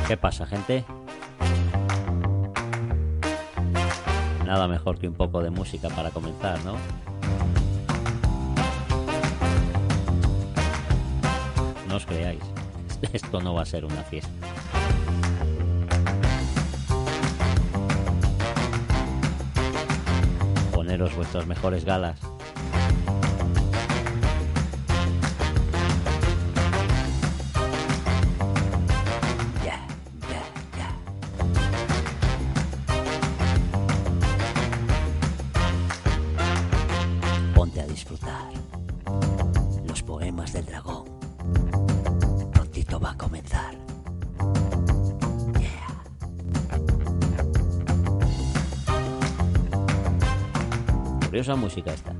¿Qué pasa, gente? Nada mejor que un poco de música para comenzar, ¿no? No os creáis, esto no va a ser una fiesta. Poneros vuestras mejores galas. Ponte a disfrutar. Los poemas del dragón. Prontito va a comenzar. Yeah. Curiosa música esta.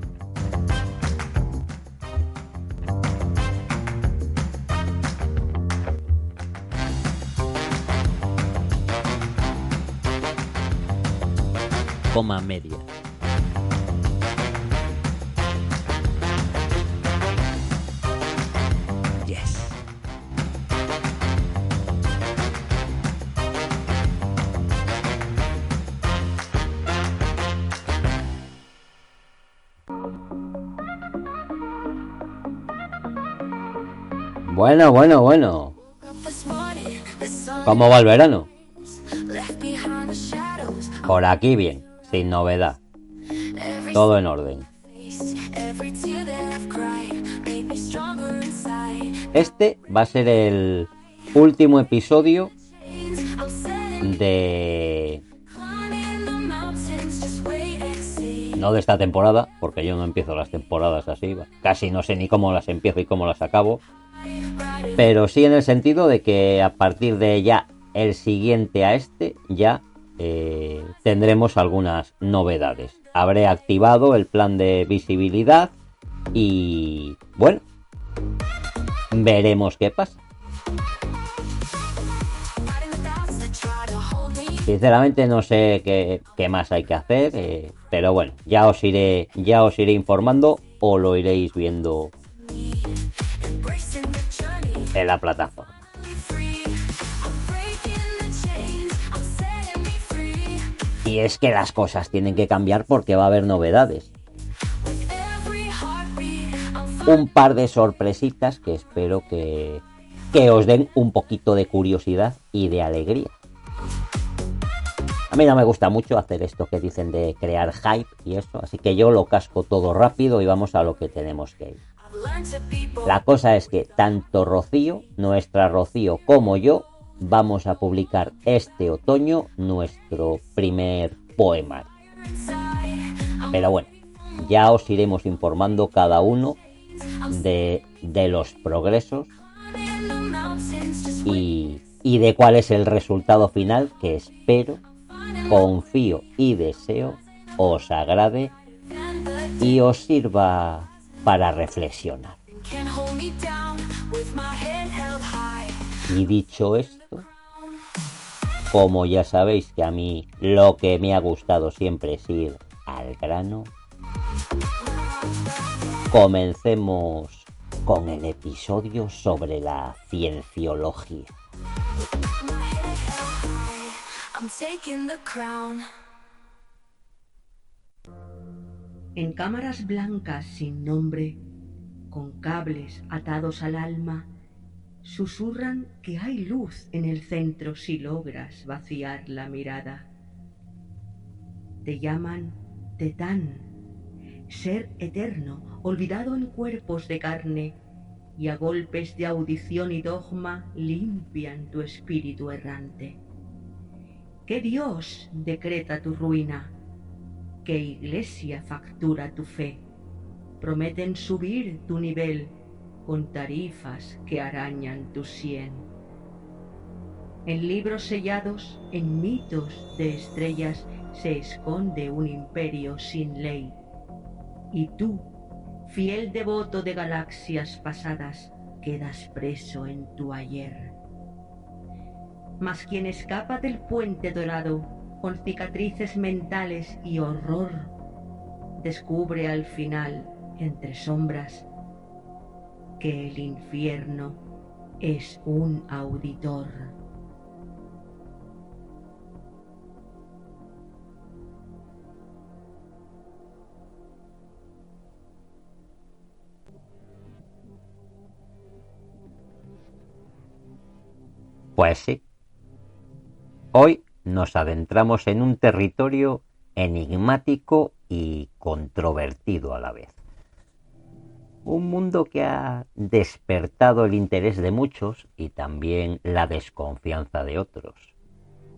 Coma media. Yes. Bueno. ¿Cómo va el verano? Por aquí bien, sin novedad. Todo en orden. Este va a ser el último episodio de... No de esta temporada, porque yo no empiezo las temporadas así. Casi no sé ni cómo las empiezo y cómo las acabo. Pero sí en el sentido de que a partir de ya el siguiente a este ya tendremos algunas novedades. Habré activado el plan de visibilidad y bueno, veremos qué pasa. Sinceramente no sé qué más hay que hacer, pero bueno, ya os iré informando o lo iréis viendo en la plataforma. Y es que las cosas tienen que cambiar porque va a haber novedades. Un par de sorpresitas que espero que os den un poquito de curiosidad y de alegría. A mí no me gusta mucho hacer esto que dicen de crear hype y eso, así que yo lo casco todo rápido y vamos a lo que tenemos que ir. La cosa es que tanto Rocío, nuestra Rocío, como yo vamos a publicar este otoño nuestro primer poemario. Pero bueno, ya os iremos informando cada uno de los progresos y de cuál es el resultado final que espero, confío y deseo os agrade y os sirva para reflexionar. Y dicho esto, como ya sabéis que a mí lo que me ha gustado siempre es ir al grano, comencemos con el episodio sobre la cienciología. En cámaras blancas sin nombre, con cables atados al alma, susurran que hay luz en el centro si logras vaciar la mirada. Te llaman Tetán, ser eterno, olvidado en cuerpos de carne, y a golpes de audición y dogma limpian tu espíritu errante. ¿Qué Dios decreta tu ruina? ¿Qué iglesia factura tu fe? Prometen subir tu nivel con tarifas que arañan tu sien. En libros sellados, en mitos de estrellas, se esconde un imperio sin ley. Y tú, fiel devoto de galaxias pasadas, quedas preso en tu ayer. Mas quien escapa del puente dorado, con cicatrices mentales y horror, descubre al final, entre sombras, que el infierno es un auditor. Pues sí, hoy nos adentramos en un territorio enigmático y controvertido a la vez. Un mundo que ha despertado el interés de muchos y también la desconfianza de otros.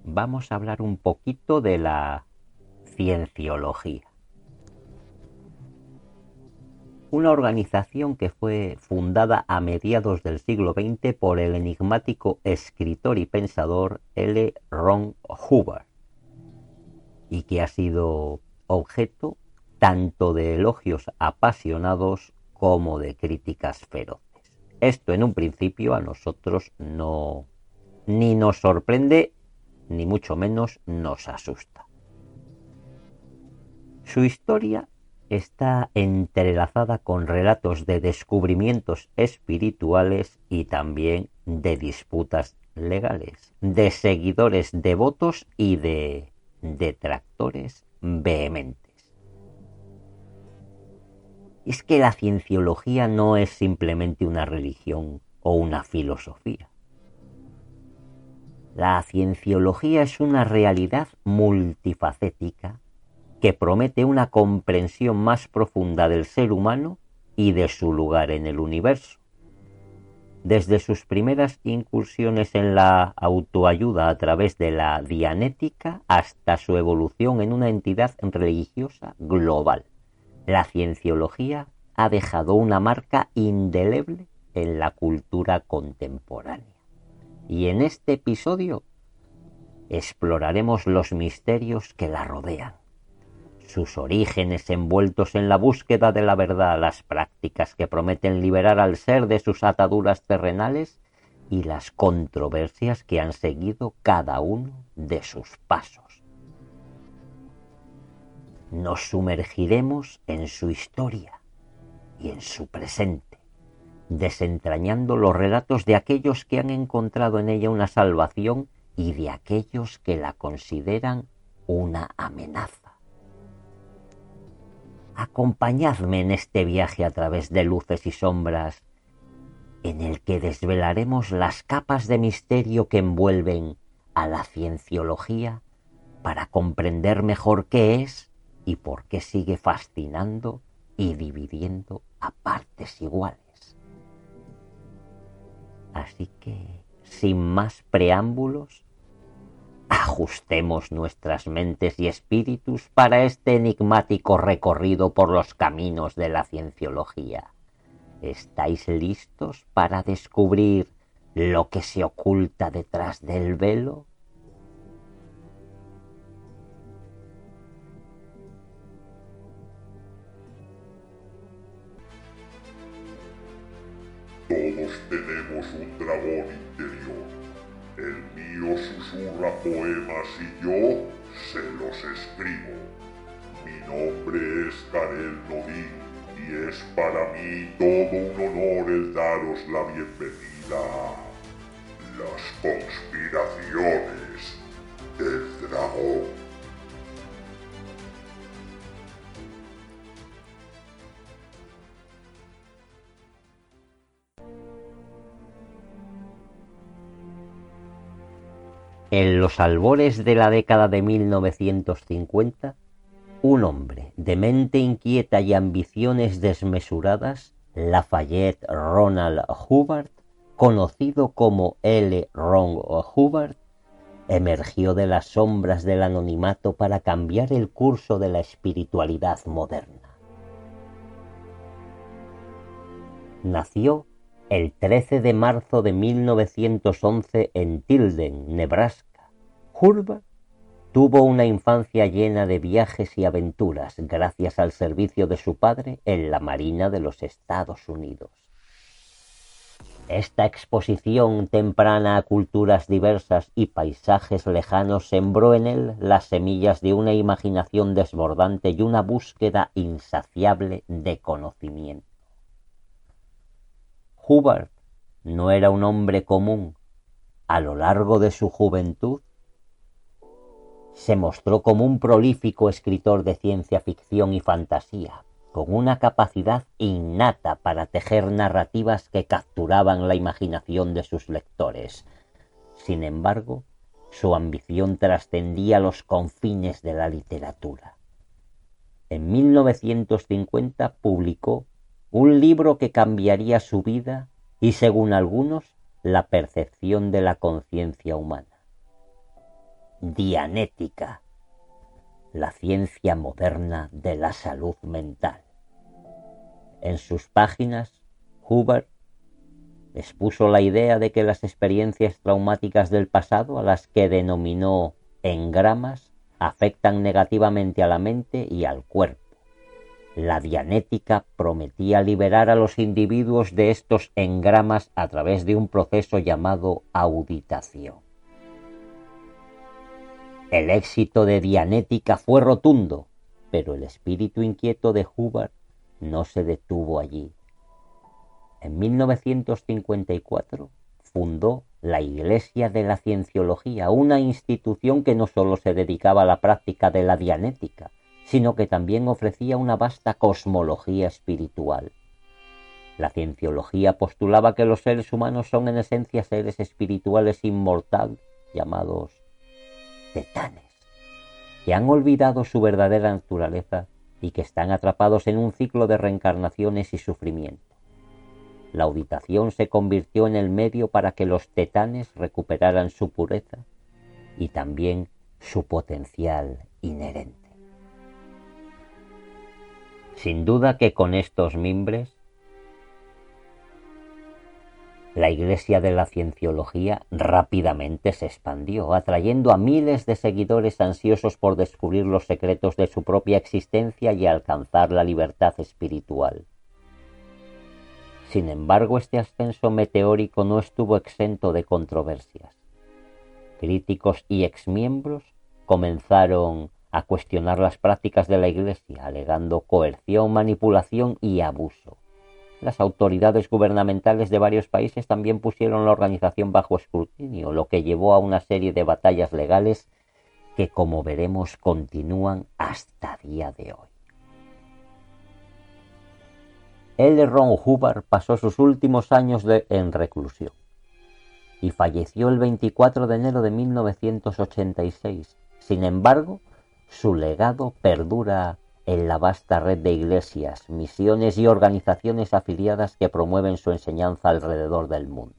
Vamos a hablar un poquito de la cienciología. Una organización que fue fundada a mediados del siglo XX por el enigmático escritor y pensador L. Ron Hubbard, y que ha sido objeto tanto de elogios apasionados como de críticas feroces. Esto en un principio a nosotros ni nos sorprende, ni mucho menos nos asusta. Su historia está entrelazada con relatos de descubrimientos espirituales y también de disputas legales, de seguidores devotos y de detractores vehementes. Es que la cienciología no es simplemente una religión o una filosofía. La cienciología es una realidad multifacética que promete una comprensión más profunda del ser humano y de su lugar en el universo. Desde sus primeras incursiones en la autoayuda a través de la dianética hasta su evolución en una entidad religiosa global, la cienciología ha dejado una marca indeleble en la cultura contemporánea. Y en este episodio exploraremos los misterios que la rodean, sus orígenes envueltos en la búsqueda de la verdad, las prácticas que prometen liberar al ser de sus ataduras terrenales y las controversias que han seguido cada uno de sus pasos. Nos sumergiremos en su historia y en su presente, desentrañando los relatos de aquellos que han encontrado en ella una salvación y de aquellos que la consideran una amenaza. Acompañadme en este viaje a través de luces y sombras, en el que desvelaremos las capas de misterio que envuelven a la cienciología para comprender mejor qué es y por qué sigue fascinando y dividiendo a partes iguales. Así que, sin más preámbulos, ajustemos nuestras mentes y espíritus para este enigmático recorrido por los caminos de la cienciología. ¿Estáis listos para descubrir lo que se oculta detrás del velo? Todos tenemos un dragón interior. El mío susurra poemas y yo se los escribo. Mi nombre es Karel Nodin y es para mí todo un honor el daros la bienvenida a las conspiraciones del dragón. En los albores de la década de 1950, un hombre de mente inquieta y ambiciones desmesuradas, Lafayette Ronald Hubbard, conocido como L. Ron Hubbard, emergió de las sombras del anonimato para cambiar el curso de la espiritualidad moderna. Nació el 13 de marzo de 1911 en Tilden, Nebraska. Hubbard tuvo una infancia llena de viajes y aventuras gracias al servicio de su padre en la Marina de los Estados Unidos. Esta exposición temprana a culturas diversas y paisajes lejanos sembró en él las semillas de una imaginación desbordante y una búsqueda insaciable de conocimiento. Hubbard no era un hombre común. A lo largo de su juventud, se mostró como un prolífico escritor de ciencia ficción y fantasía, con una capacidad innata para tejer narrativas que capturaban la imaginación de sus lectores. Sin embargo, su ambición trascendía los confines de la literatura. En 1950 publicó un libro que cambiaría su vida y, según algunos, la percepción de la conciencia humana. Dianética, la ciencia moderna de la salud mental. En sus páginas, Huber expuso la idea de que las experiencias traumáticas del pasado, a las que denominó engramas, afectan negativamente a la mente y al cuerpo. La dianética prometía liberar a los individuos de estos engramas a través de un proceso llamado auditación. El éxito de Dianética fue rotundo, pero el espíritu inquieto de Huber no se detuvo allí. En 1954 fundó la Iglesia de la Cienciología, una institución que no solo se dedicaba a la práctica de la dianética, sino que también ofrecía una vasta cosmología espiritual. La cienciología postulaba que los seres humanos son en esencia seres espirituales inmortales, llamados tetanes, que han olvidado su verdadera naturaleza y que están atrapados en un ciclo de reencarnaciones y sufrimiento. La auditación se convirtió en el medio para que los tetanes recuperaran su pureza y también su potencial inherente. Sin duda que con estos mimbres, la Iglesia de la Cienciología rápidamente se expandió, atrayendo a miles de seguidores ansiosos por descubrir los secretos de su propia existencia y alcanzar la libertad espiritual. Sin embargo, este ascenso meteórico no estuvo exento de controversias. Críticos y exmiembros comenzaron a cuestionar las prácticas de la Iglesia, alegando coerción, manipulación y abuso. Las autoridades gubernamentales de varios países también pusieron la organización bajo escrutinio, lo que llevó a una serie de batallas legales que, como veremos, continúan hasta día de hoy. L. Ron Hubbard pasó sus últimos años en reclusión y falleció el 24 de enero de 1986. Sin embargo, su legado perdura en la vasta red de iglesias, misiones y organizaciones afiliadas que promueven su enseñanza alrededor del mundo.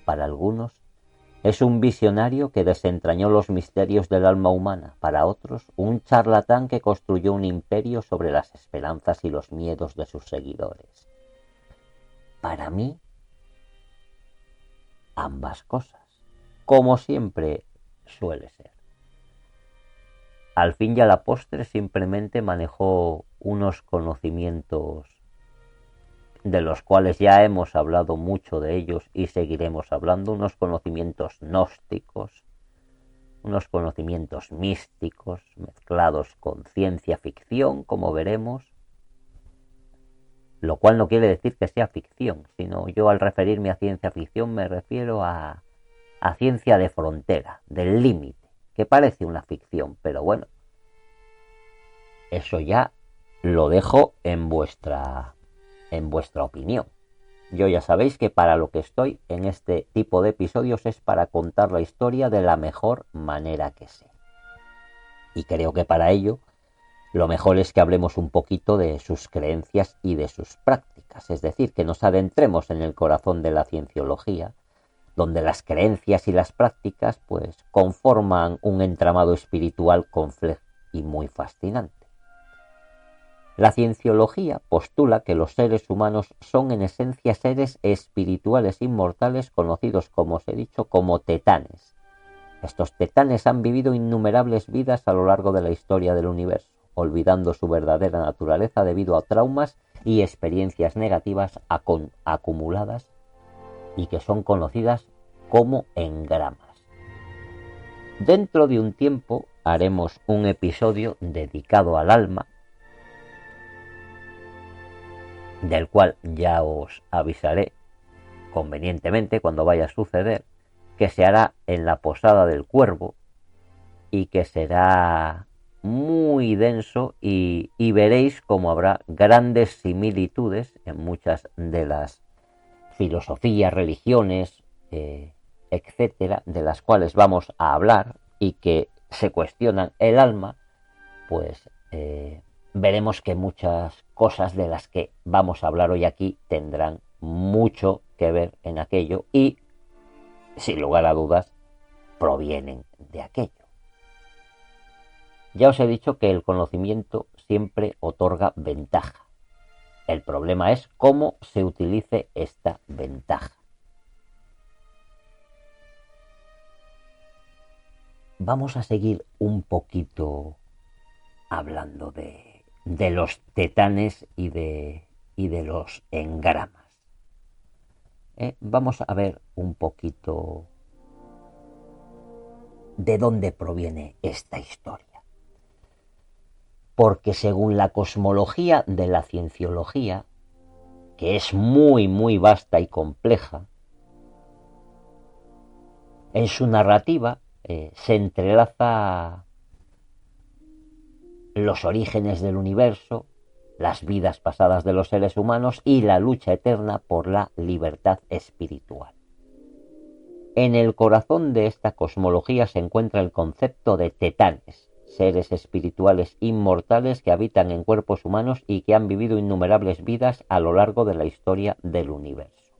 Para algunos, es un visionario que desentrañó los misterios del alma humana. Para otros, un charlatán que construyó un imperio sobre las esperanzas y los miedos de sus seguidores. Para mí, ambas cosas, como siempre suele ser. Al fin y a la postre simplemente manejó unos conocimientos de los cuales ya hemos hablado mucho de ellos y seguiremos hablando, unos conocimientos gnósticos, unos conocimientos místicos mezclados con ciencia ficción, como veremos, lo cual no quiere decir que sea ficción, sino yo al referirme a ciencia ficción me refiero a ciencia de frontera, del límite, que parece una ficción, pero bueno, eso ya lo dejo en vuestra opinión. Yo ya sabéis que para lo que estoy en este tipo de episodios es para contar la historia de la mejor manera que sé. Y creo que para ello lo mejor es que hablemos un poquito de sus creencias y de sus prácticas, es decir, que nos adentremos en el corazón de la cienciología, donde las creencias y las prácticas pues conforman un entramado espiritual complejo y muy fascinante. La cienciología postula que los seres humanos son en esencia seres espirituales inmortales conocidos, como os he dicho, como tetanes. Estos tetanes han vivido innumerables vidas a lo largo de la historia del universo, olvidando su verdadera naturaleza debido a traumas y experiencias negativas acumuladas y que son conocidas como engramas. Dentro de un tiempo haremos un episodio dedicado al alma, del cual ya os avisaré convenientemente cuando vaya a suceder, que se hará en la Posada del Cuervo y que será muy denso y veréis cómo habrá grandes similitudes en muchas de las filosofías, religiones etcétera, de las cuales vamos a hablar y que se cuestionan el alma, pues veremos que muchas cosas de las que vamos a hablar hoy aquí tendrán mucho que ver en aquello y, sin lugar a dudas, provienen de aquello. Ya os he dicho que el conocimiento siempre otorga ventaja. El problema es cómo se utilice esta ventaja. Vamos a seguir un poquito hablando de los tetanes y de los engramas. Vamos a ver un poquito de dónde proviene esta historia. Porque según la cosmología de la cienciología, que es muy, muy vasta y compleja, en su narrativa se entrelaza los orígenes del universo, las vidas pasadas de los seres humanos y la lucha eterna por la libertad espiritual. En el corazón de esta cosmología se encuentra el concepto de tetanes, seres espirituales inmortales que habitan en cuerpos humanos y que han vivido innumerables vidas a lo largo de la historia del universo.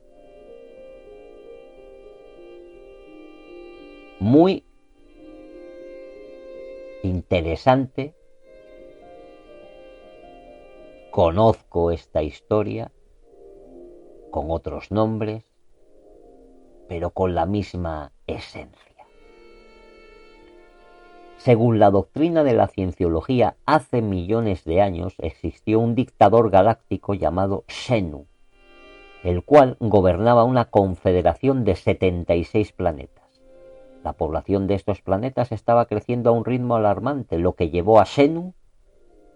Muy interesante. Conozco esta historia con otros nombres, pero con la misma esencia. Según la doctrina de la cienciología, hace millones de años existió un dictador galáctico llamado Xenu, el cual gobernaba una confederación de 76 planetas. La población de estos planetas estaba creciendo a un ritmo alarmante, lo que llevó a Xenu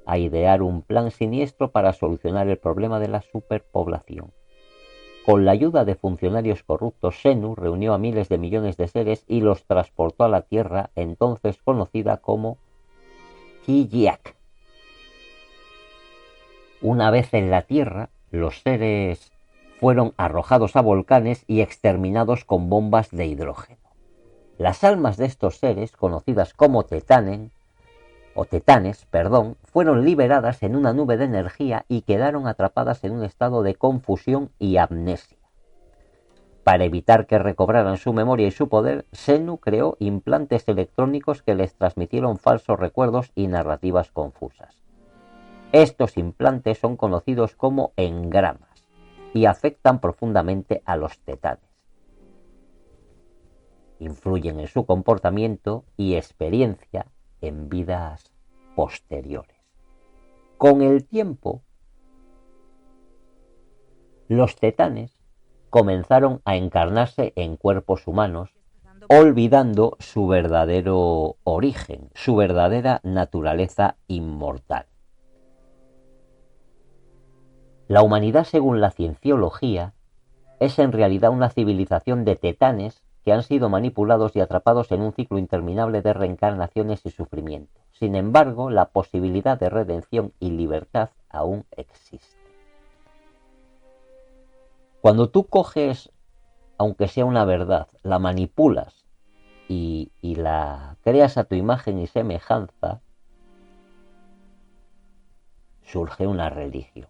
a idear un plan siniestro para solucionar el problema de la superpoblación. Con la ayuda de funcionarios corruptos, Xenu reunió a miles de millones de seres y los transportó a la Tierra, entonces conocida como Kiyiak. Una vez en la Tierra, los seres fueron arrojados a volcanes y exterminados con bombas de hidrógeno. Las almas de estos seres, conocidas como tetanes, fueron liberadas en una nube de energía y quedaron atrapadas en un estado de confusión y amnesia. Para evitar que recobraran su memoria y su poder, Xenu creó implantes electrónicos que les transmitieron falsos recuerdos y narrativas confusas. Estos implantes son conocidos como engramas y afectan profundamente a los tetanes. Influyen en su comportamiento y experiencia en vidas posteriores. Con el tiempo, los tetanes comenzaron a encarnarse en cuerpos humanos, olvidando su verdadero origen, su verdadera naturaleza inmortal. La humanidad, según la cienciología, es en realidad una civilización de tetanes que han sido manipulados y atrapados en un ciclo interminable de reencarnaciones y sufrimiento. Sin embargo, la posibilidad de redención y libertad aún existe. Cuando tú coges, aunque sea una verdad, la manipulas y la creas a tu imagen y semejanza, surge una religión.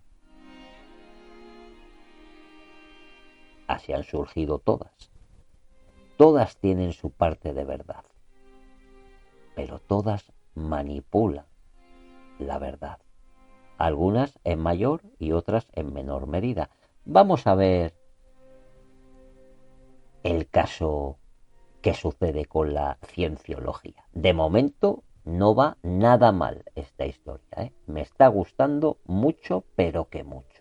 Así han surgido todas. Todas tienen su parte de verdad, pero todas manipulan la verdad. Algunas en mayor y otras en menor medida. Vamos a ver el caso que sucede con la cienciología. De momento no va nada mal esta historia, ¿eh? Me está gustando mucho, pero que mucho.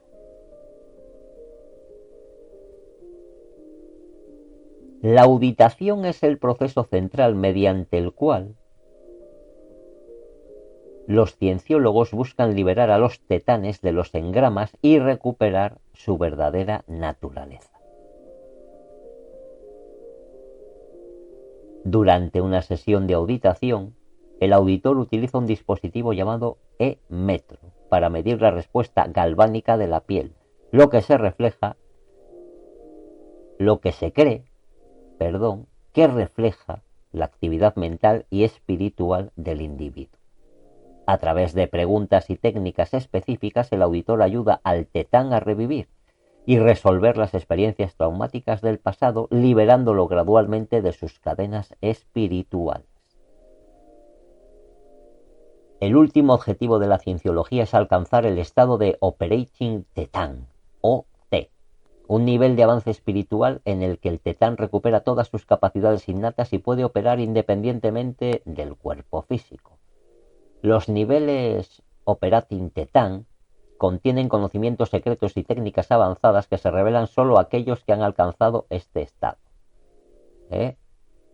La auditación es el proceso central mediante el cual los cienciólogos buscan liberar a los tetanes de los engramas y recuperar su verdadera naturaleza. Durante una sesión de auditación, el auditor utiliza un dispositivo llamado E-metro para medir la respuesta galvánica de la piel, lo que se refleja, lo que se cree, perdón, que refleja la actividad mental y espiritual del individuo. A través de preguntas y técnicas específicas, el auditor ayuda al tetán a revivir y resolver las experiencias traumáticas del pasado, liberándolo gradualmente de sus cadenas espirituales. El último objetivo de la cienciología es alcanzar el estado de Operating Tetán, o T, un nivel de avance espiritual en el que el tetán recupera todas sus capacidades innatas y puede operar independientemente del cuerpo físico. Los niveles Operating Tetán contienen conocimientos secretos y técnicas avanzadas que se revelan solo a aquellos que han alcanzado este estado.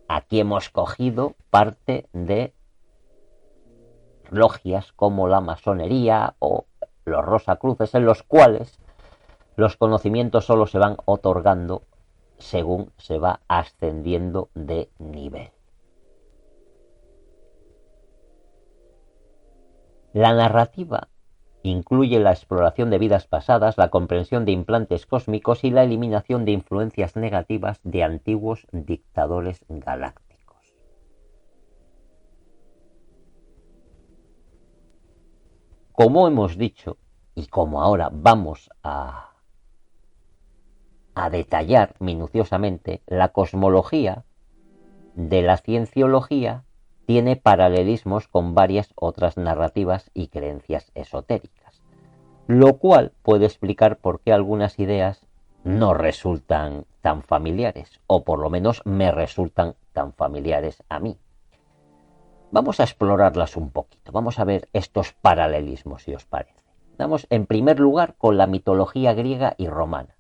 Aquí hemos cogido parte de logias como la masonería o los rosacruces, en los cuales los conocimientos solo se van otorgando según se va ascendiendo de nivel. La narrativa incluye la exploración de vidas pasadas, la comprensión de implantes cósmicos y la eliminación de influencias negativas de antiguos dictadores galácticos. Como hemos dicho, y como ahora vamos a detallar minuciosamente, la cosmología de la cienciología tiene paralelismos con varias otras narrativas y creencias esotéricas, lo cual puede explicar por qué algunas ideas no resultan tan familiares, o por lo menos me resultan tan familiares a mí. Vamos a explorarlas un poquito, vamos a ver estos paralelismos, si os parece. Vamos en primer lugar con la mitología griega y romana.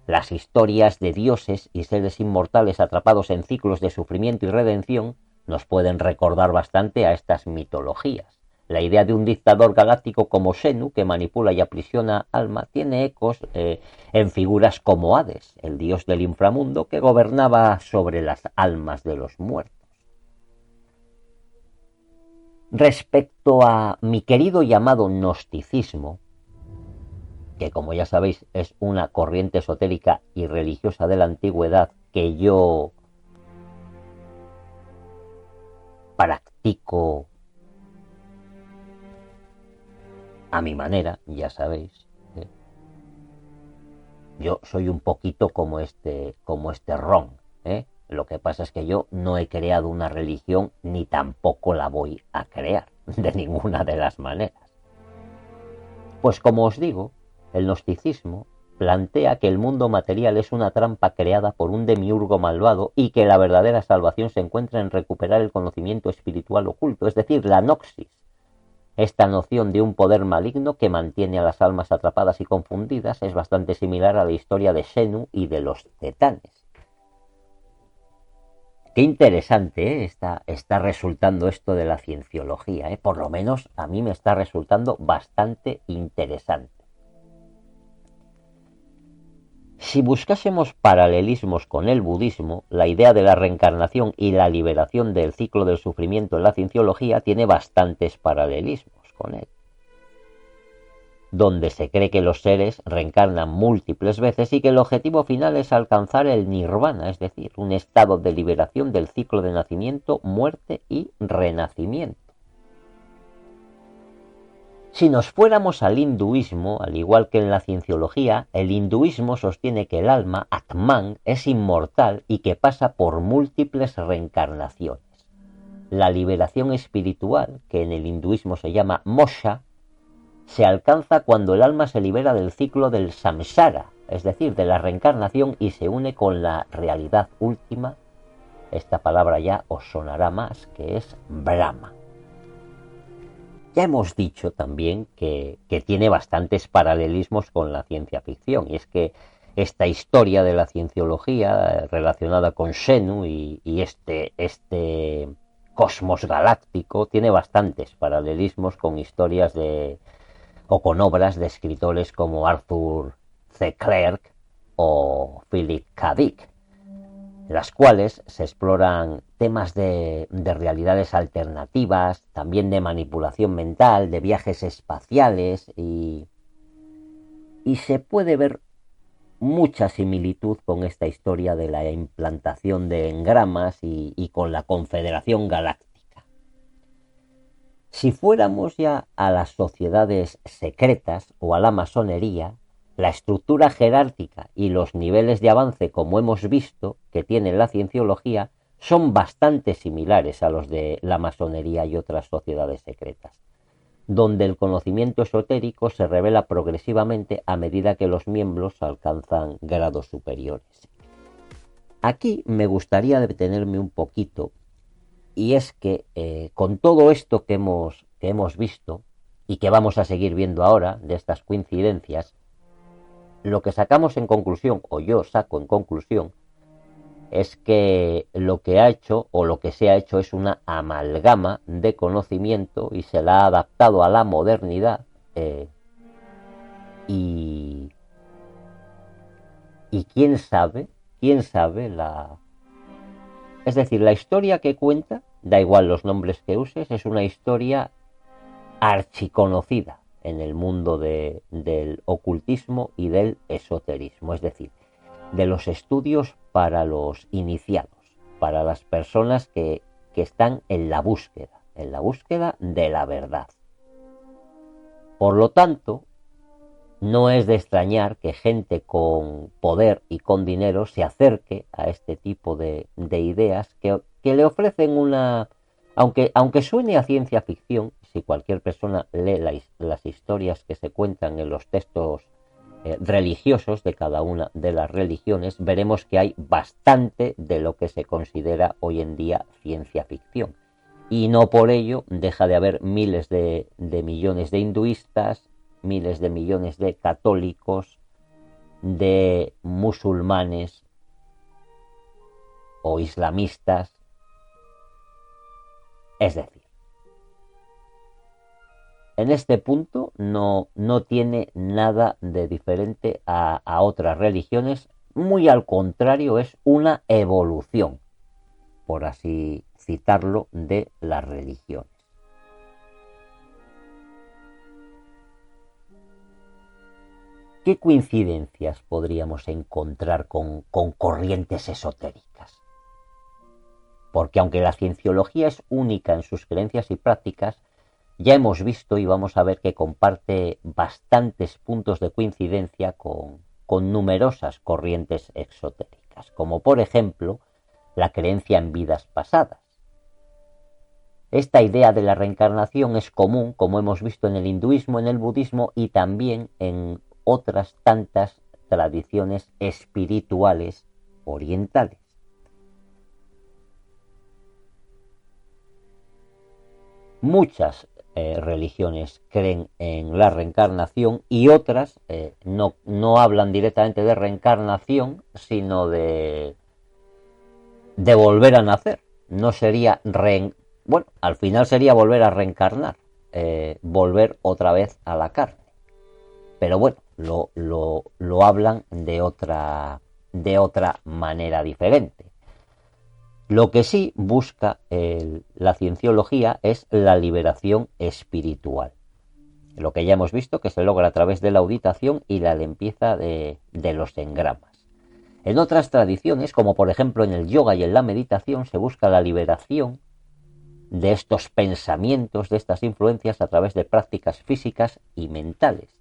Las historias de dioses y seres inmortales atrapados en ciclos de sufrimiento y redención nos pueden recordar bastante a estas mitologías. La idea de un dictador galáctico como Xenu, que manipula y aprisiona alma, tiene ecos en figuras como Hades, el dios del inframundo que gobernaba sobre las almas de los muertos. Respecto a mi querido y amado gnosticismo, que como ya sabéis es una corriente esotérica y religiosa de la antigüedad que yo practico a mi manera, ya sabéis. Yo soy un poquito como este Ron. Lo que pasa es que yo no he creado una religión ni tampoco la voy a crear de ninguna de las maneras. Pues como os digo, el gnosticismo plantea que el mundo material es una trampa creada por un demiurgo malvado y que la verdadera salvación se encuentra en recuperar el conocimiento espiritual oculto, es decir, la gnosis. Esta noción de un poder maligno que mantiene a las almas atrapadas y confundidas es bastante similar a la historia de Xenu y de los tetanes. Qué interesante está resultando esto de la cienciología, por lo menos a mí me está resultando bastante interesante. Si buscásemos paralelismos con el budismo, la idea de la reencarnación y la liberación del ciclo del sufrimiento en la cienciología tiene bastantes paralelismos con él, donde se cree que los seres reencarnan múltiples veces y que el objetivo final es alcanzar el nirvana, es decir, un estado de liberación del ciclo de nacimiento, muerte y renacimiento. Si nos fuéramos al hinduismo, al igual que en la cienciología, el hinduismo sostiene que el alma, Atman, es inmortal y que pasa por múltiples reencarnaciones. La liberación espiritual, que en el hinduismo se llama moksha, se alcanza cuando el alma se libera del ciclo del samsara, es decir, de la reencarnación, y se une con la realidad última. Esta palabra ya os sonará más, que es Brahma. Ya hemos dicho también que tiene bastantes paralelismos con la ciencia ficción, y es que esta historia de la cienciología relacionada con Xenu y este cosmos galáctico tiene bastantes paralelismos con historias o con obras de escritores como Arthur C. Clarke o Philip K. Dick, en las cuales se exploran temas de realidades alternativas, también de manipulación mental, de viajes espaciales y se puede ver mucha similitud con esta historia de la implantación de engramas y con la Confederación Galáctica. Si fuéramos ya a las sociedades secretas o a la masonería, la estructura jerárquica y los niveles de avance, como hemos visto, que tiene la cienciología, son bastante similares a los de la masonería y otras sociedades secretas, donde el conocimiento esotérico se revela progresivamente a medida que los miembros alcanzan grados superiores. Aquí me gustaría detenerme un poquito, y es que con todo esto que hemos visto y que vamos a seguir viendo ahora, de estas coincidencias, lo que sacamos en conclusión, o yo saco en conclusión, es que lo que ha hecho o lo que se ha hecho es una amalgama de conocimiento y se la ha adaptado a la modernidad y quién sabe es decir, la historia que cuenta, da igual los nombres que uses, es una historia archiconocida en el mundo del ocultismo y del esoterismo, es decir, de los estudios para los iniciados, para las personas que están en la búsqueda de la verdad. Por lo tanto, no es de extrañar que gente con poder y con dinero se acerque a este tipo de ideas que le ofrecen una... Aunque suene a ciencia ficción, si cualquier persona lee las historias que se cuentan en los textos religiosos de cada una de las religiones, veremos que hay bastante de lo que se considera hoy en día ciencia ficción. Y no por ello deja de haber miles de millones de hinduistas, miles de millones de católicos, de musulmanes o islamistas. Es decir, en este punto no tiene nada de diferente a otras religiones, muy al contrario, es una evolución, por así citarlo, de las religiones. ¿Qué coincidencias podríamos encontrar con corrientes esotéricas? Porque aunque la cienciología es única en sus creencias y prácticas, ya hemos visto y vamos a ver que comparte bastantes puntos de coincidencia con numerosas corrientes exotéricas, como por ejemplo la creencia en vidas pasadas. Esta idea de la reencarnación es común, como hemos visto en el hinduismo, en el budismo y también en otras tantas tradiciones espirituales orientales. Muchas religiones creen en la reencarnación y otras no hablan directamente de reencarnación, sino de volver a nacer. No sería bueno, al final sería volver a reencarnar, volver otra vez a la carne. Pero bueno, lo hablan de otra manera diferente. Lo que sí busca la cienciología es la liberación espiritual. Lo que ya hemos visto que se logra a través de la auditación y la limpieza de los engramas. En otras tradiciones, como por ejemplo en el yoga y en la meditación, se busca la liberación de estos pensamientos, de estas influencias a través de prácticas físicas y mentales,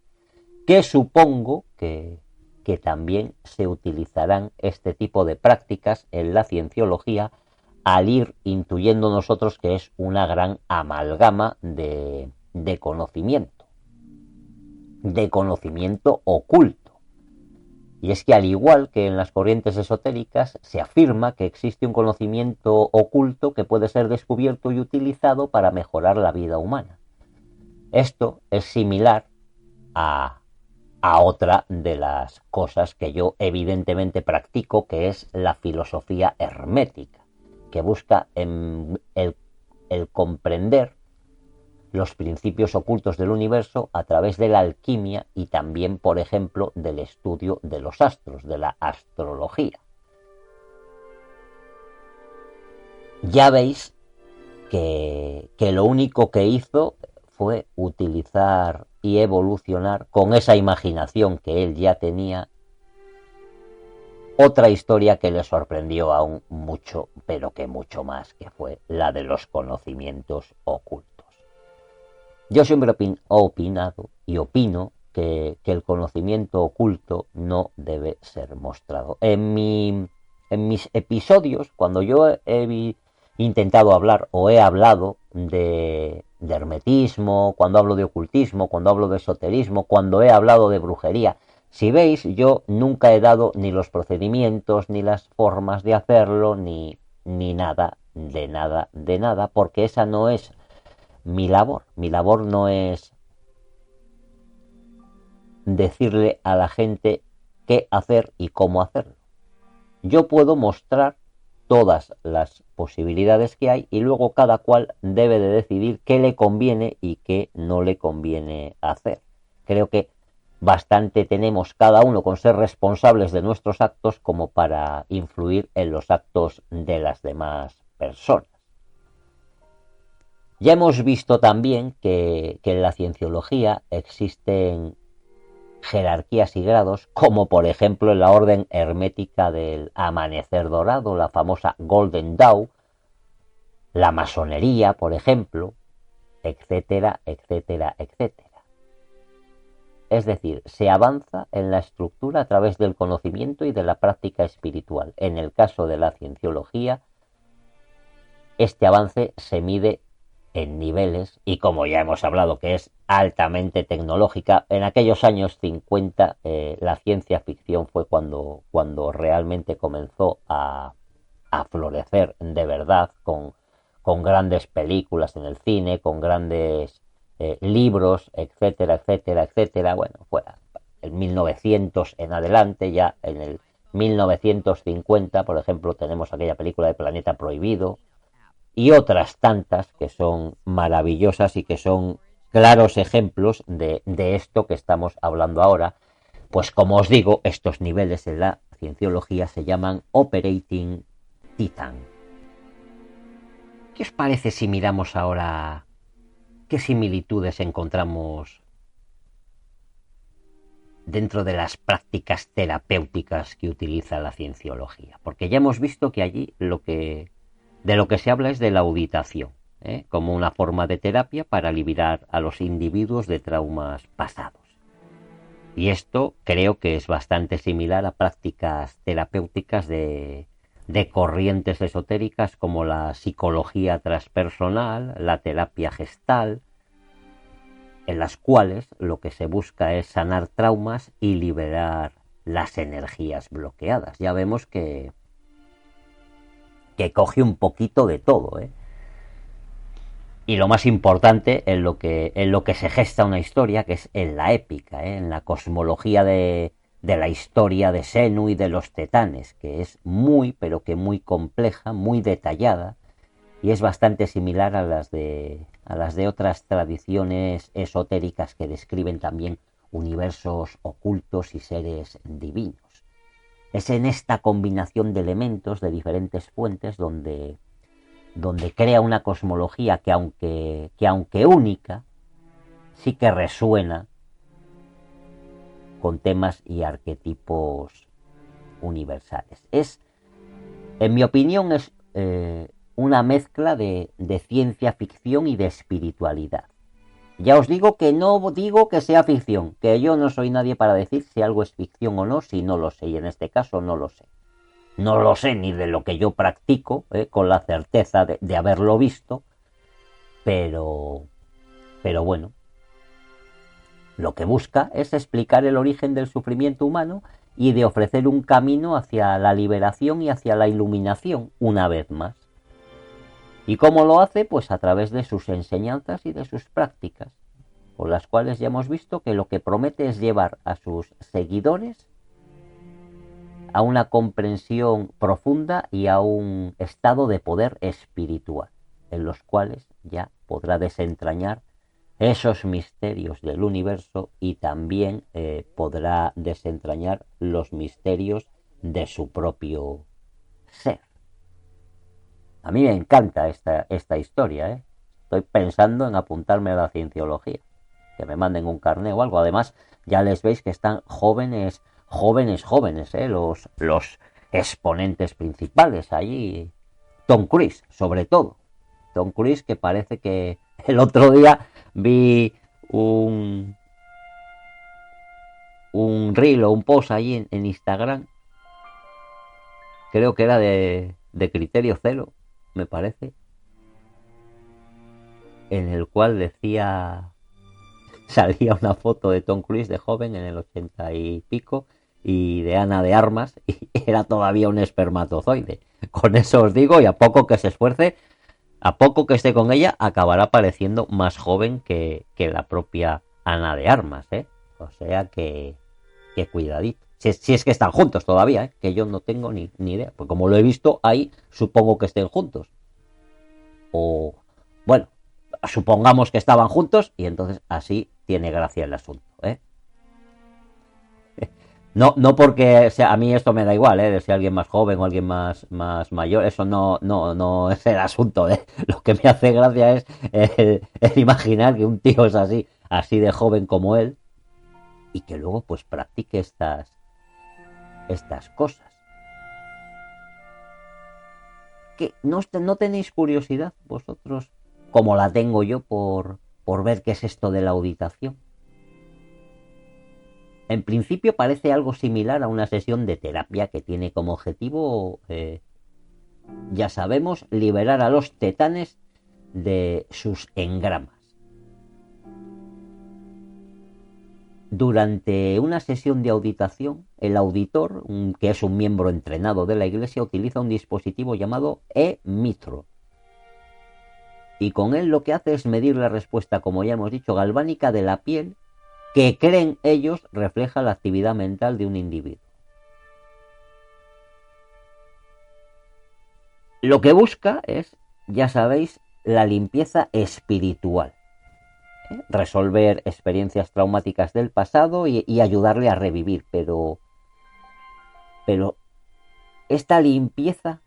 que supongo que también se utilizarán este tipo de prácticas en la cienciología al ir intuyendo nosotros que es una gran amalgama de conocimiento oculto. Y es que al igual que en las corrientes esotéricas se afirma que existe un conocimiento oculto que puede ser descubierto y utilizado para mejorar la vida humana. Esto es similar a otra de las cosas que yo evidentemente practico, que es la filosofía hermética, que busca el comprender los principios ocultos del universo a través de la alquimia y también, por ejemplo, del estudio de los astros, de la astrología. Ya veis que lo único que hizo fue utilizar y evolucionar con esa imaginación que él ya tenía otra historia que le sorprendió aún mucho, pero que mucho más, que fue la de los conocimientos ocultos. Yo siempre he opinado y opino que el conocimiento oculto no debe ser mostrado. En mis episodios, cuando yo he intentado hablar o he hablado de hermetismo, cuando hablo de ocultismo, cuando hablo de esoterismo, cuando he hablado de brujería, si veis, yo nunca he dado ni los procedimientos, ni las formas de hacerlo, ni nada, de nada, porque esa no es mi labor. Mi labor no es decirle a la gente qué hacer y cómo hacerlo. Yo puedo mostrar todas las posibilidades que hay y luego cada cual debe de decidir qué le conviene y qué no le conviene hacer. Creo que bastante tenemos cada uno con ser responsables de nuestros actos como para influir en los actos de las demás personas. Ya hemos visto también que en la cienciología existen jerarquías y grados, como por ejemplo en la orden hermética del amanecer dorado, la famosa Golden Dawn, la masonería, por ejemplo, etcétera, etcétera, etcétera. Es decir, se avanza en la estructura a través del conocimiento y de la práctica espiritual. En el caso de la cienciología, este avance se mide en niveles y, como ya hemos hablado, que es altamente tecnológica. En aquellos años 50 la ciencia ficción fue cuando realmente comenzó a florecer de verdad, con grandes películas en el cine, con grandes libros, etcétera, etcétera, etcétera. Bueno, fue en 1900 en adelante, ya en el 1950, por ejemplo, tenemos aquella película de Planeta Prohibido, y otras tantas que son maravillosas y que son claros ejemplos de esto que estamos hablando ahora. Pues como os digo, estos niveles en la cienciología se llaman Operating Titan. ¿Qué os parece si miramos ahora qué similitudes encontramos dentro de las prácticas terapéuticas que utiliza la cienciología? Porque ya hemos visto que allí de lo que se habla es de la auditación, como una forma de terapia para liberar a los individuos de traumas pasados. Y esto creo que es bastante similar a prácticas terapéuticas de corrientes esotéricas como la psicología transpersonal, la terapia gestal, en las cuales lo que se busca es sanar traumas y liberar las energías bloqueadas. Ya vemos que coge un poquito de todo, Y lo más importante en lo que se gesta una historia, que es en la épica, en la cosmología de la historia de Xenu y de los tetanes, que es muy, pero que muy compleja, muy detallada, y es bastante similar a las de otras tradiciones esotéricas que describen también universos ocultos y seres divinos. Es en esta combinación de elementos de diferentes fuentes donde crea una cosmología que aunque única, sí que resuena con temas y arquetipos universales. En mi opinión, es una mezcla de ciencia ficción y de espiritualidad. Ya os digo que no digo que sea ficción, que yo no soy nadie para decir si algo es ficción o no, si no lo sé, y en este caso no lo sé. No lo sé ni de lo que yo practico, con la certeza de haberlo visto, pero bueno, lo que busca es explicar el origen del sufrimiento humano y de ofrecer un camino hacia la liberación y hacia la iluminación, una vez más. ¿Y cómo lo hace? Pues a través de sus enseñanzas y de sus prácticas, con las cuales ya hemos visto que lo que promete es llevar a sus seguidores a una comprensión profunda y a un estado de poder espiritual, en los cuales ya podrá desentrañar esos misterios del universo y también podrá desentrañar los misterios de su propio ser. A mí me encanta esta historia, Estoy pensando en apuntarme a la cienciología, que me manden un carné o algo. Además, ya les veis que están jóvenes, exponentes principales allí. Tom Cruise, sobre todo. Tom Cruise, que parece que el otro día vi un reel o un post allí en Instagram, creo que era de Criterio Cero, me parece, en el cual salía una foto de Tom Cruise de joven en el 80 y pico y de Ana de Armas y era todavía un espermatozoide. Con eso os digo, y a poco que se esfuerce, a poco que esté con ella, acabará pareciendo más joven que la propia Ana de Armas, ¿eh? O sea que cuidadito. Si es que están juntos todavía, ¿eh? Que yo no tengo ni idea. Pues como lo he visto ahí, supongo que estén juntos. O, bueno, supongamos que estaban juntos y entonces así tiene gracia el asunto, ¿eh? No porque, o sea, a mí esto me da igual, ¿eh? De si alguien más joven o alguien más mayor, eso no es el asunto, ¿eh? Lo que me hace gracia es el imaginar que un tío es así de joven como él y que luego pues practique estas cosas. ¿Que no tenéis curiosidad vosotros, como la tengo yo, por ver qué es esto de la auditación? En principio parece algo similar a una sesión de terapia que tiene como objetivo, ya sabemos, liberar a los tetanes de sus engramas. Durante una sesión de auditación, el auditor, que es un miembro entrenado de la Iglesia, utiliza un dispositivo llamado e-mitro. Y con él lo que hace es medir la respuesta, como ya hemos dicho, galvánica de la piel, que creen ellos refleja la actividad mental de un individuo. Lo que busca es, ya sabéis, la limpieza espiritual. Resolver experiencias traumáticas del pasado y ayudarle a revivir, pero esta limpieza,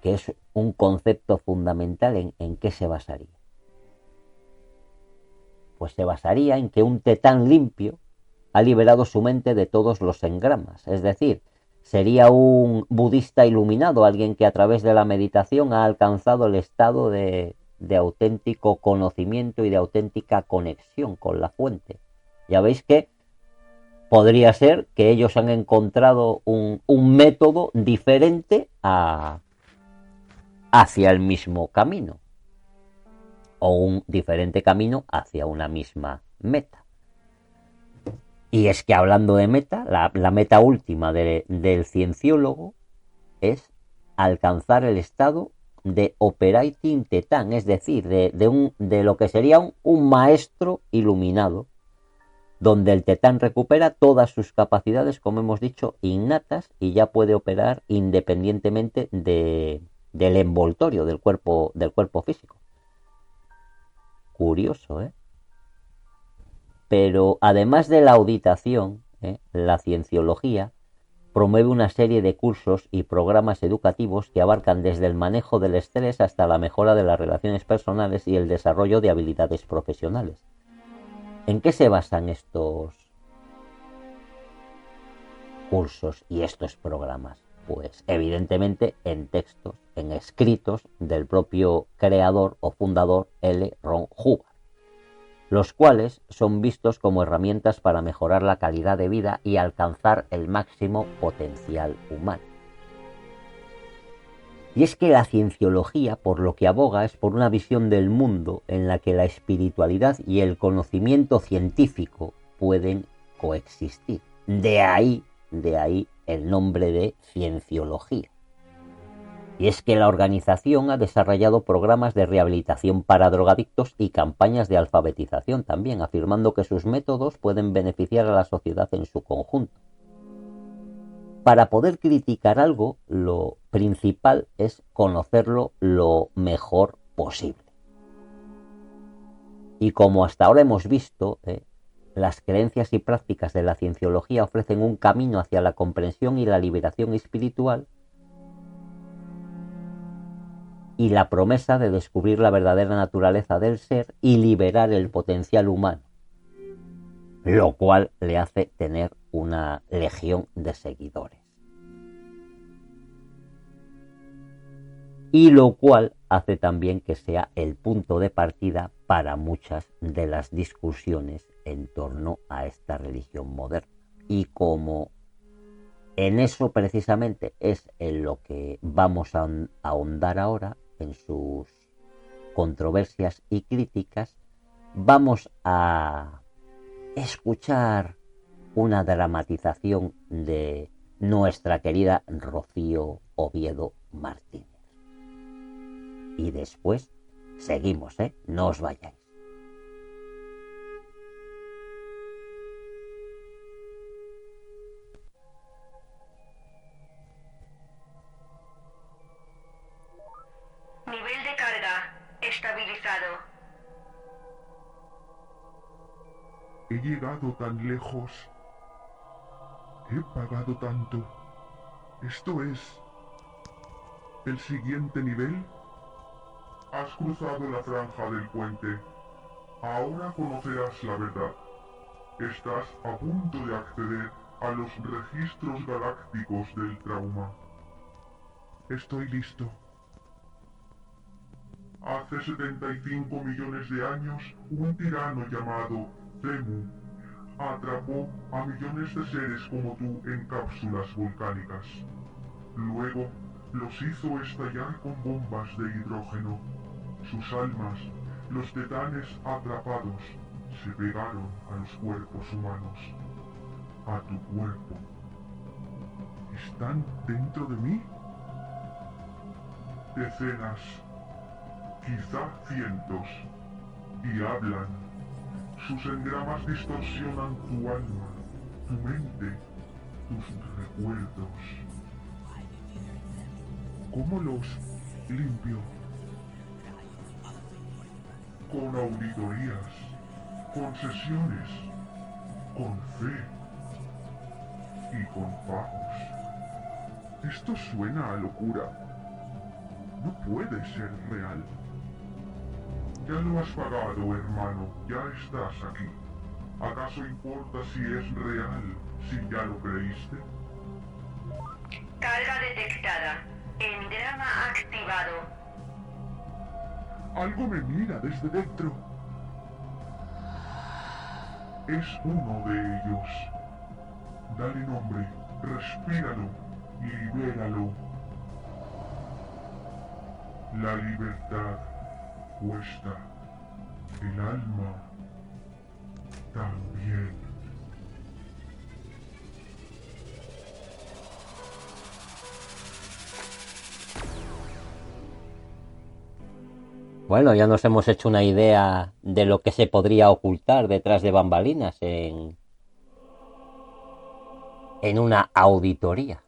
que es un concepto fundamental, ¿en qué se basaría? Pues se basaría en que un tetán limpio ha liberado su mente de todos los engramas, es decir, sería un budista iluminado, alguien que a través de la meditación ha alcanzado el estado de auténtico conocimiento y de auténtica conexión con la fuente. Ya veis que podría ser que ellos han encontrado un método diferente hacia el mismo camino, o un diferente camino hacia una misma meta. Y es que hablando de meta, la meta última del cienciólogo es alcanzar el estado de operating tetán, es decir, de lo que sería un maestro iluminado, donde el tetán recupera todas sus capacidades, como hemos dicho, innatas, y ya puede operar independientemente del envoltorio del cuerpo físico. Curioso, ¿eh? Pero además de la auditación, la cienciología promueve una serie de cursos y programas educativos que abarcan desde el manejo del estrés hasta la mejora de las relaciones personales y el desarrollo de habilidades profesionales. ¿En qué se basan estos cursos y estos programas? Pues evidentemente en textos, en escritos del propio creador o fundador L. Ron Hubbard, los cuales son vistos como herramientas para mejorar la calidad de vida y alcanzar el máximo potencial humano. Y es que la cienciología, por lo que aboga, es por una visión del mundo en la que la espiritualidad y el conocimiento científico pueden coexistir. De ahí el nombre de cienciología. Y es que la organización ha desarrollado programas de rehabilitación para drogadictos y campañas de alfabetización también, afirmando que sus métodos pueden beneficiar a la sociedad en su conjunto. Para poder criticar algo, lo principal es conocerlo lo mejor posible. Y como hasta ahora hemos visto, las creencias y prácticas de la cienciología ofrecen un camino hacia la comprensión y la liberación espiritual, y la promesa de descubrir la verdadera naturaleza del ser y liberar el potencial humano, lo cual le hace tener una legión de seguidores. Y lo cual hace también que sea el punto de partida para muchas de las discusiones en torno a esta religión moderna. Y como en eso precisamente es en lo que vamos a ahondar ahora, en sus controversias y críticas, vamos a escuchar una dramatización de nuestra querida Rocío Oviedo Martínez. Y después seguimos, no os vayáis. Nivel de carga estabilizado. He llegado tan lejos. He pagado tanto. ¿Esto es el siguiente nivel? Has cruzado la franja del puente. Ahora conocerás la verdad. Estás a punto de acceder a los registros galácticos del trauma. Estoy listo. Hace 75 millones de años, un tirano llamado Temu atrapó a millones de seres como tú en cápsulas volcánicas. Luego, los hizo estallar con bombas de hidrógeno. Sus almas, los titanes atrapados, se pegaron a los cuerpos humanos. A tu cuerpo. ¿Están dentro de mí? Decenas, quizá cientos, y hablan. Sus engramas distorsionan tu alma, tu mente, tus recuerdos. ¿Cómo los limpio? Con auditorías, con sesiones, con fe y con pagos. Esto suena a locura. No puede ser real. Ya lo has pagado, hermano. Ya estás aquí. ¿Acaso importa si es real, si ya lo creíste? Carga detectada. Engrama activado. Algo me mira desde dentro. Es uno de ellos. Dale nombre, respíralo, libéralo. La libertad cuesta. El alma también. Bueno, ya nos hemos hecho una idea de lo que se podría ocultar detrás de bambalinas en una auditoría.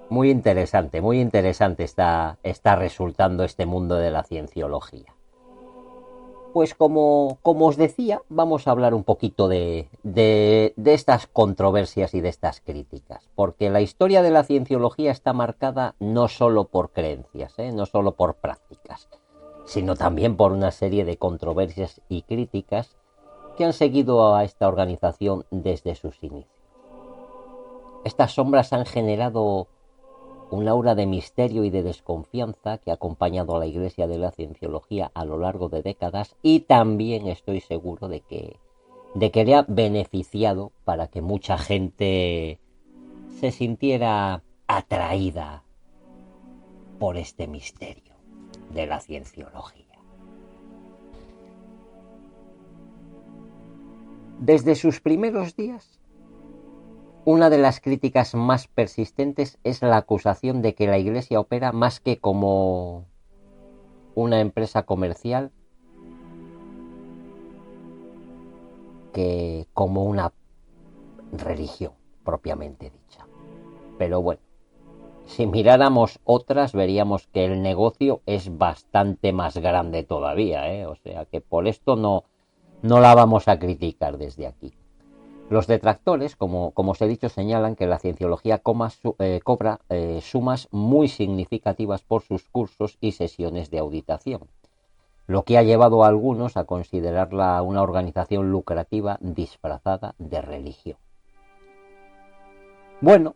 Muy interesante está resultando este mundo de la cienciología. Pues como os decía, vamos a hablar un poquito de estas controversias y de estas críticas, porque la historia de la cienciología está marcada no solo por creencias, no solo por prácticas, sino también por una serie de controversias y críticas que han seguido a esta organización desde sus inicios. Estas sombras han generado un aura de misterio y de desconfianza que ha acompañado a la Iglesia de la Cienciología a lo largo de décadas, y también estoy seguro de que le ha beneficiado para que mucha gente se sintiera atraída por este misterio de la cienciología. Desde sus primeros días, una de las críticas más persistentes es la acusación de que la Iglesia opera más que como una empresa comercial, que como una religión propiamente dicha. Pero bueno, si miráramos otras, veríamos que el negocio es bastante más grande todavía, O sea que por esto no la vamos a criticar desde aquí. Los detractores, como os he dicho, señalan que la cienciología cobra sumas muy significativas por sus cursos y sesiones de auditación, lo que ha llevado a algunos a considerarla una organización lucrativa disfrazada de religión. Bueno,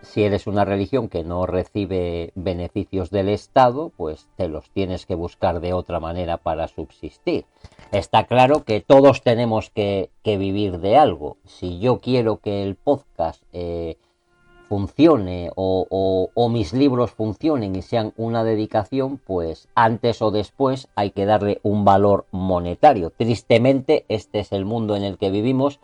si eres una religión que no recibe beneficios del Estado, pues te los tienes que buscar de otra manera para subsistir. Está claro que todos tenemos que vivir de algo. Si yo quiero que el podcast funcione o mis libros funcionen y sean una dedicación, pues antes o después hay que darle un valor monetario. Tristemente, este es el mundo en el que vivimos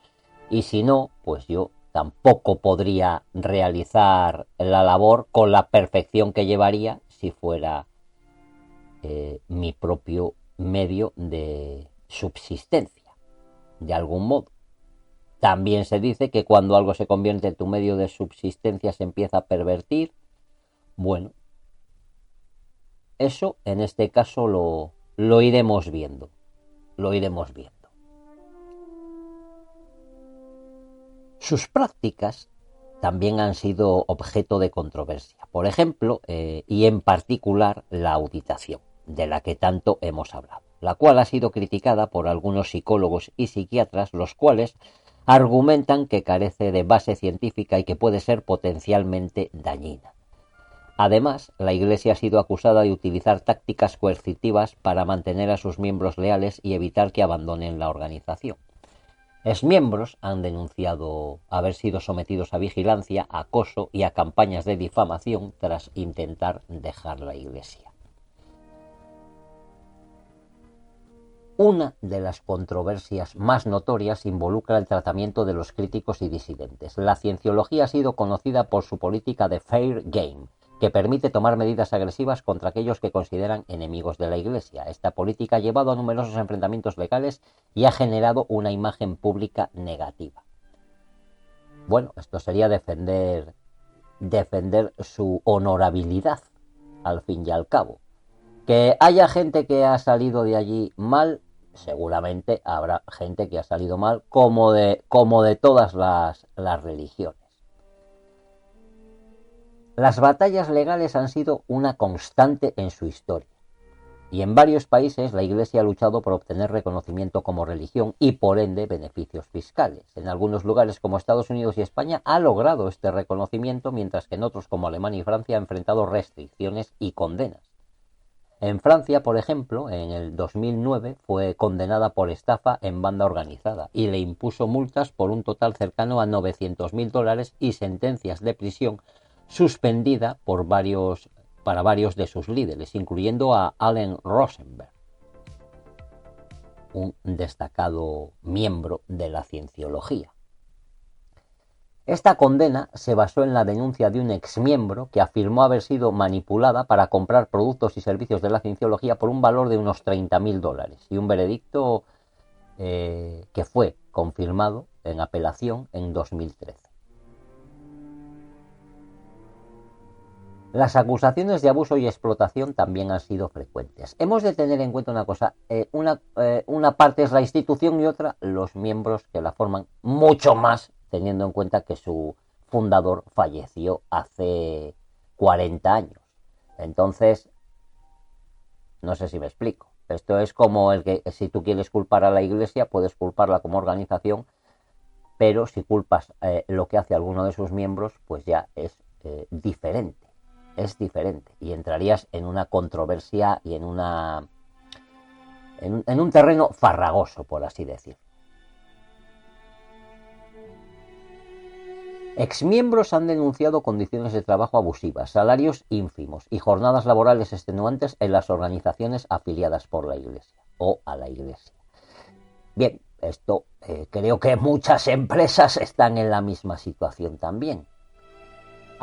y si no, pues yo tampoco podría realizar la labor con la perfección que llevaría si fuera mi propio medio de subsistencia, de algún modo. También se dice que cuando algo se convierte en tu medio de subsistencia se empieza a pervertir. Bueno, eso en este caso lo iremos viendo. Lo iremos viendo. Sus prácticas también han sido objeto de controversia. Por ejemplo, y en particular, la auditación, de la que tanto hemos hablado, la cual ha sido criticada por algunos psicólogos y psiquiatras, los cuales argumentan que carece de base científica y que puede ser potencialmente dañina. Además, la Iglesia ha sido acusada de utilizar tácticas coercitivas para mantener a sus miembros leales y evitar que abandonen la organización. Exmiembros han denunciado haber sido sometidos a vigilancia, acoso y a campañas de difamación tras intentar dejar la Iglesia. Una de las controversias más notorias involucra el tratamiento de los críticos y disidentes. La cienciología ha sido conocida por su política de fair game, que permite tomar medidas agresivas contra aquellos que consideran enemigos de la Iglesia. Esta política ha llevado a numerosos enfrentamientos legales y ha generado una imagen pública negativa. Bueno, esto sería defender su honorabilidad, al fin y al cabo. Que haya gente que ha salido de allí mal, seguramente habrá gente que ha salido mal, como de todas las religiones. Las batallas legales han sido una constante en su historia. Y en varios países la Iglesia ha luchado por obtener reconocimiento como religión y por ende beneficios fiscales. En algunos lugares como Estados Unidos y España ha logrado este reconocimiento, mientras que en otros como Alemania y Francia ha enfrentado restricciones y condenas. En Francia, por ejemplo, en el 2009 fue condenada por estafa en banda organizada y le impuso multas por un total cercano a $900.000 y sentencias de prisión suspendida para varios de sus líderes, incluyendo a Allen Rosenberg, un destacado miembro de la cienciología. Esta condena se basó en la denuncia de un exmiembro que afirmó haber sido manipulada para comprar productos y servicios de la cienciología por un valor de unos $30.000 y un veredicto que fue confirmado en apelación en 2013. Las acusaciones de abuso y explotación también han sido frecuentes. Hemos de tener en cuenta una cosa, una parte es la institución y otra los miembros que la forman, mucho más teniendo en cuenta que su fundador falleció hace 40 años. Entonces, no sé si me explico. Esto es como el que si tú quieres culpar a la Iglesia, puedes culparla como organización, pero si culpas lo que hace alguno de sus miembros, pues ya es diferente. Es diferente y entrarías en una controversia y en un terreno farragoso, por así decirlo. Exmiembros han denunciado condiciones de trabajo abusivas, salarios ínfimos y jornadas laborales extenuantes en las organizaciones afiliadas por la Iglesia o a la Iglesia. Bien, esto creo que muchas empresas están en la misma situación también.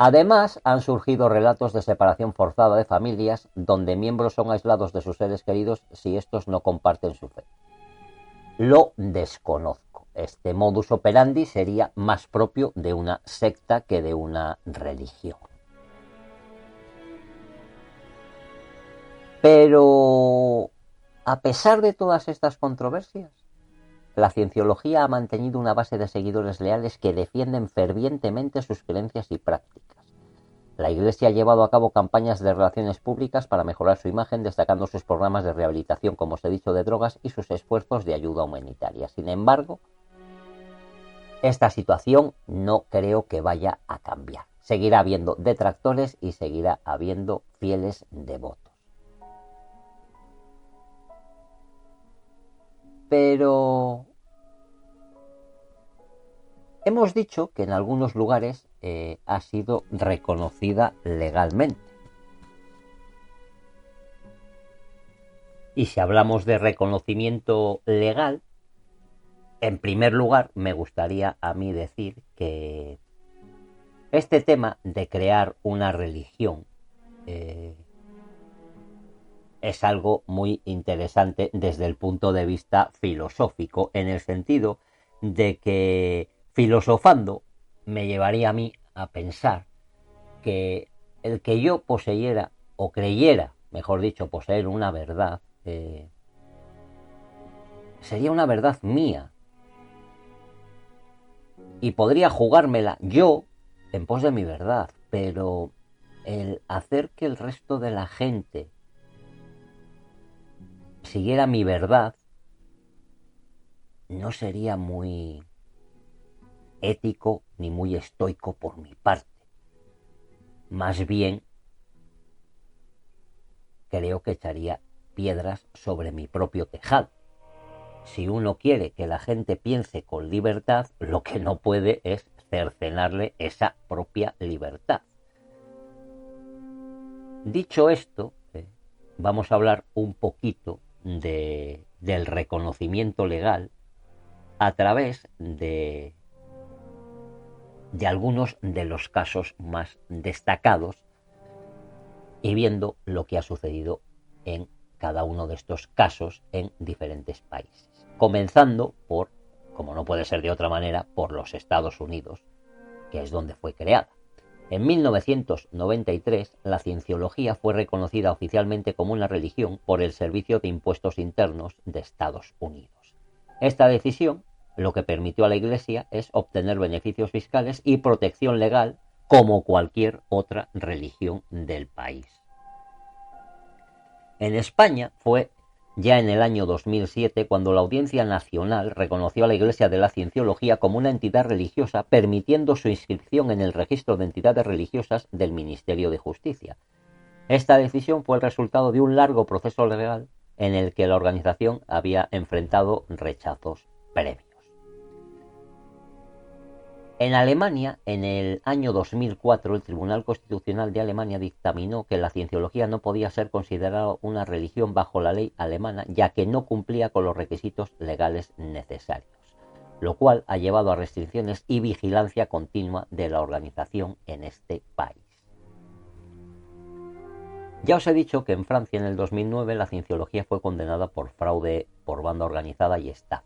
Además, han surgido relatos de separación forzada de familias donde miembros son aislados de sus seres queridos si estos no comparten su fe. Lo desconozco. Este modus operandi sería más propio de una secta que de una religión. Pero, a pesar de todas estas controversias, la cienciología ha mantenido una base de seguidores leales que defienden fervientemente sus creencias y prácticas. la Iglesia ha llevado a cabo campañas de relaciones públicas para mejorar su imagen, destacando sus programas de rehabilitación, como os he dicho, de drogas y sus esfuerzos de ayuda humanitaria. Sin embargo, esta situación no creo que vaya a cambiar. Seguirá habiendo detractores y seguirá habiendo fieles devotos. Pero hemos dicho que en algunos lugares ha sido reconocida legalmente. Y si hablamos de reconocimiento legal, en primer lugar me gustaría a mí decir que este tema de crear una religión es algo muy interesante desde el punto de vista filosófico, en el sentido de que filosofando me llevaría a mí a pensar que el que yo poseyera o creyera, mejor dicho, poseer una verdad, sería una verdad mía y podría jugármela yo en pos de mi verdad, pero el hacer que el resto de la gente siguiera mi verdad no sería muy ético ni muy estoico por mi parte. Más bien, creo que echaría piedras sobre mi propio tejado. Si uno quiere que la gente piense con libertad, lo que no puede es cercenarle esa propia libertad. Dicho esto, vamos a hablar un poquito del reconocimiento legal a través de algunos de los casos más destacados y viendo lo que ha sucedido en cada uno de estos casos en diferentes países. Comenzando por, como no puede ser de otra manera, por los Estados Unidos, que es donde fue creada. En 1993, la cienciología fue reconocida oficialmente como una religión por el Servicio de Impuestos Internos de Estados Unidos. Esta decisión lo que permitió a la Iglesia es obtener beneficios fiscales y protección legal como cualquier otra religión del país. En España fue ya en el año 2007 cuando la Audiencia Nacional reconoció a la Iglesia de la Cienciología como una entidad religiosa, permitiendo su inscripción en el registro de entidades religiosas del Ministerio de Justicia. Esta decisión fue el resultado de un largo proceso legal en el que la organización había enfrentado rechazos previos. En Alemania, en el año 2004, el Tribunal Constitucional de Alemania dictaminó que la cienciología no podía ser considerada una religión bajo la ley alemana, ya que no cumplía con los requisitos legales necesarios, lo cual ha llevado a restricciones y vigilancia continua de la organización en este país. Ya os he dicho que en Francia, en el 2009, la cienciología fue condenada por fraude por banda organizada y estafa.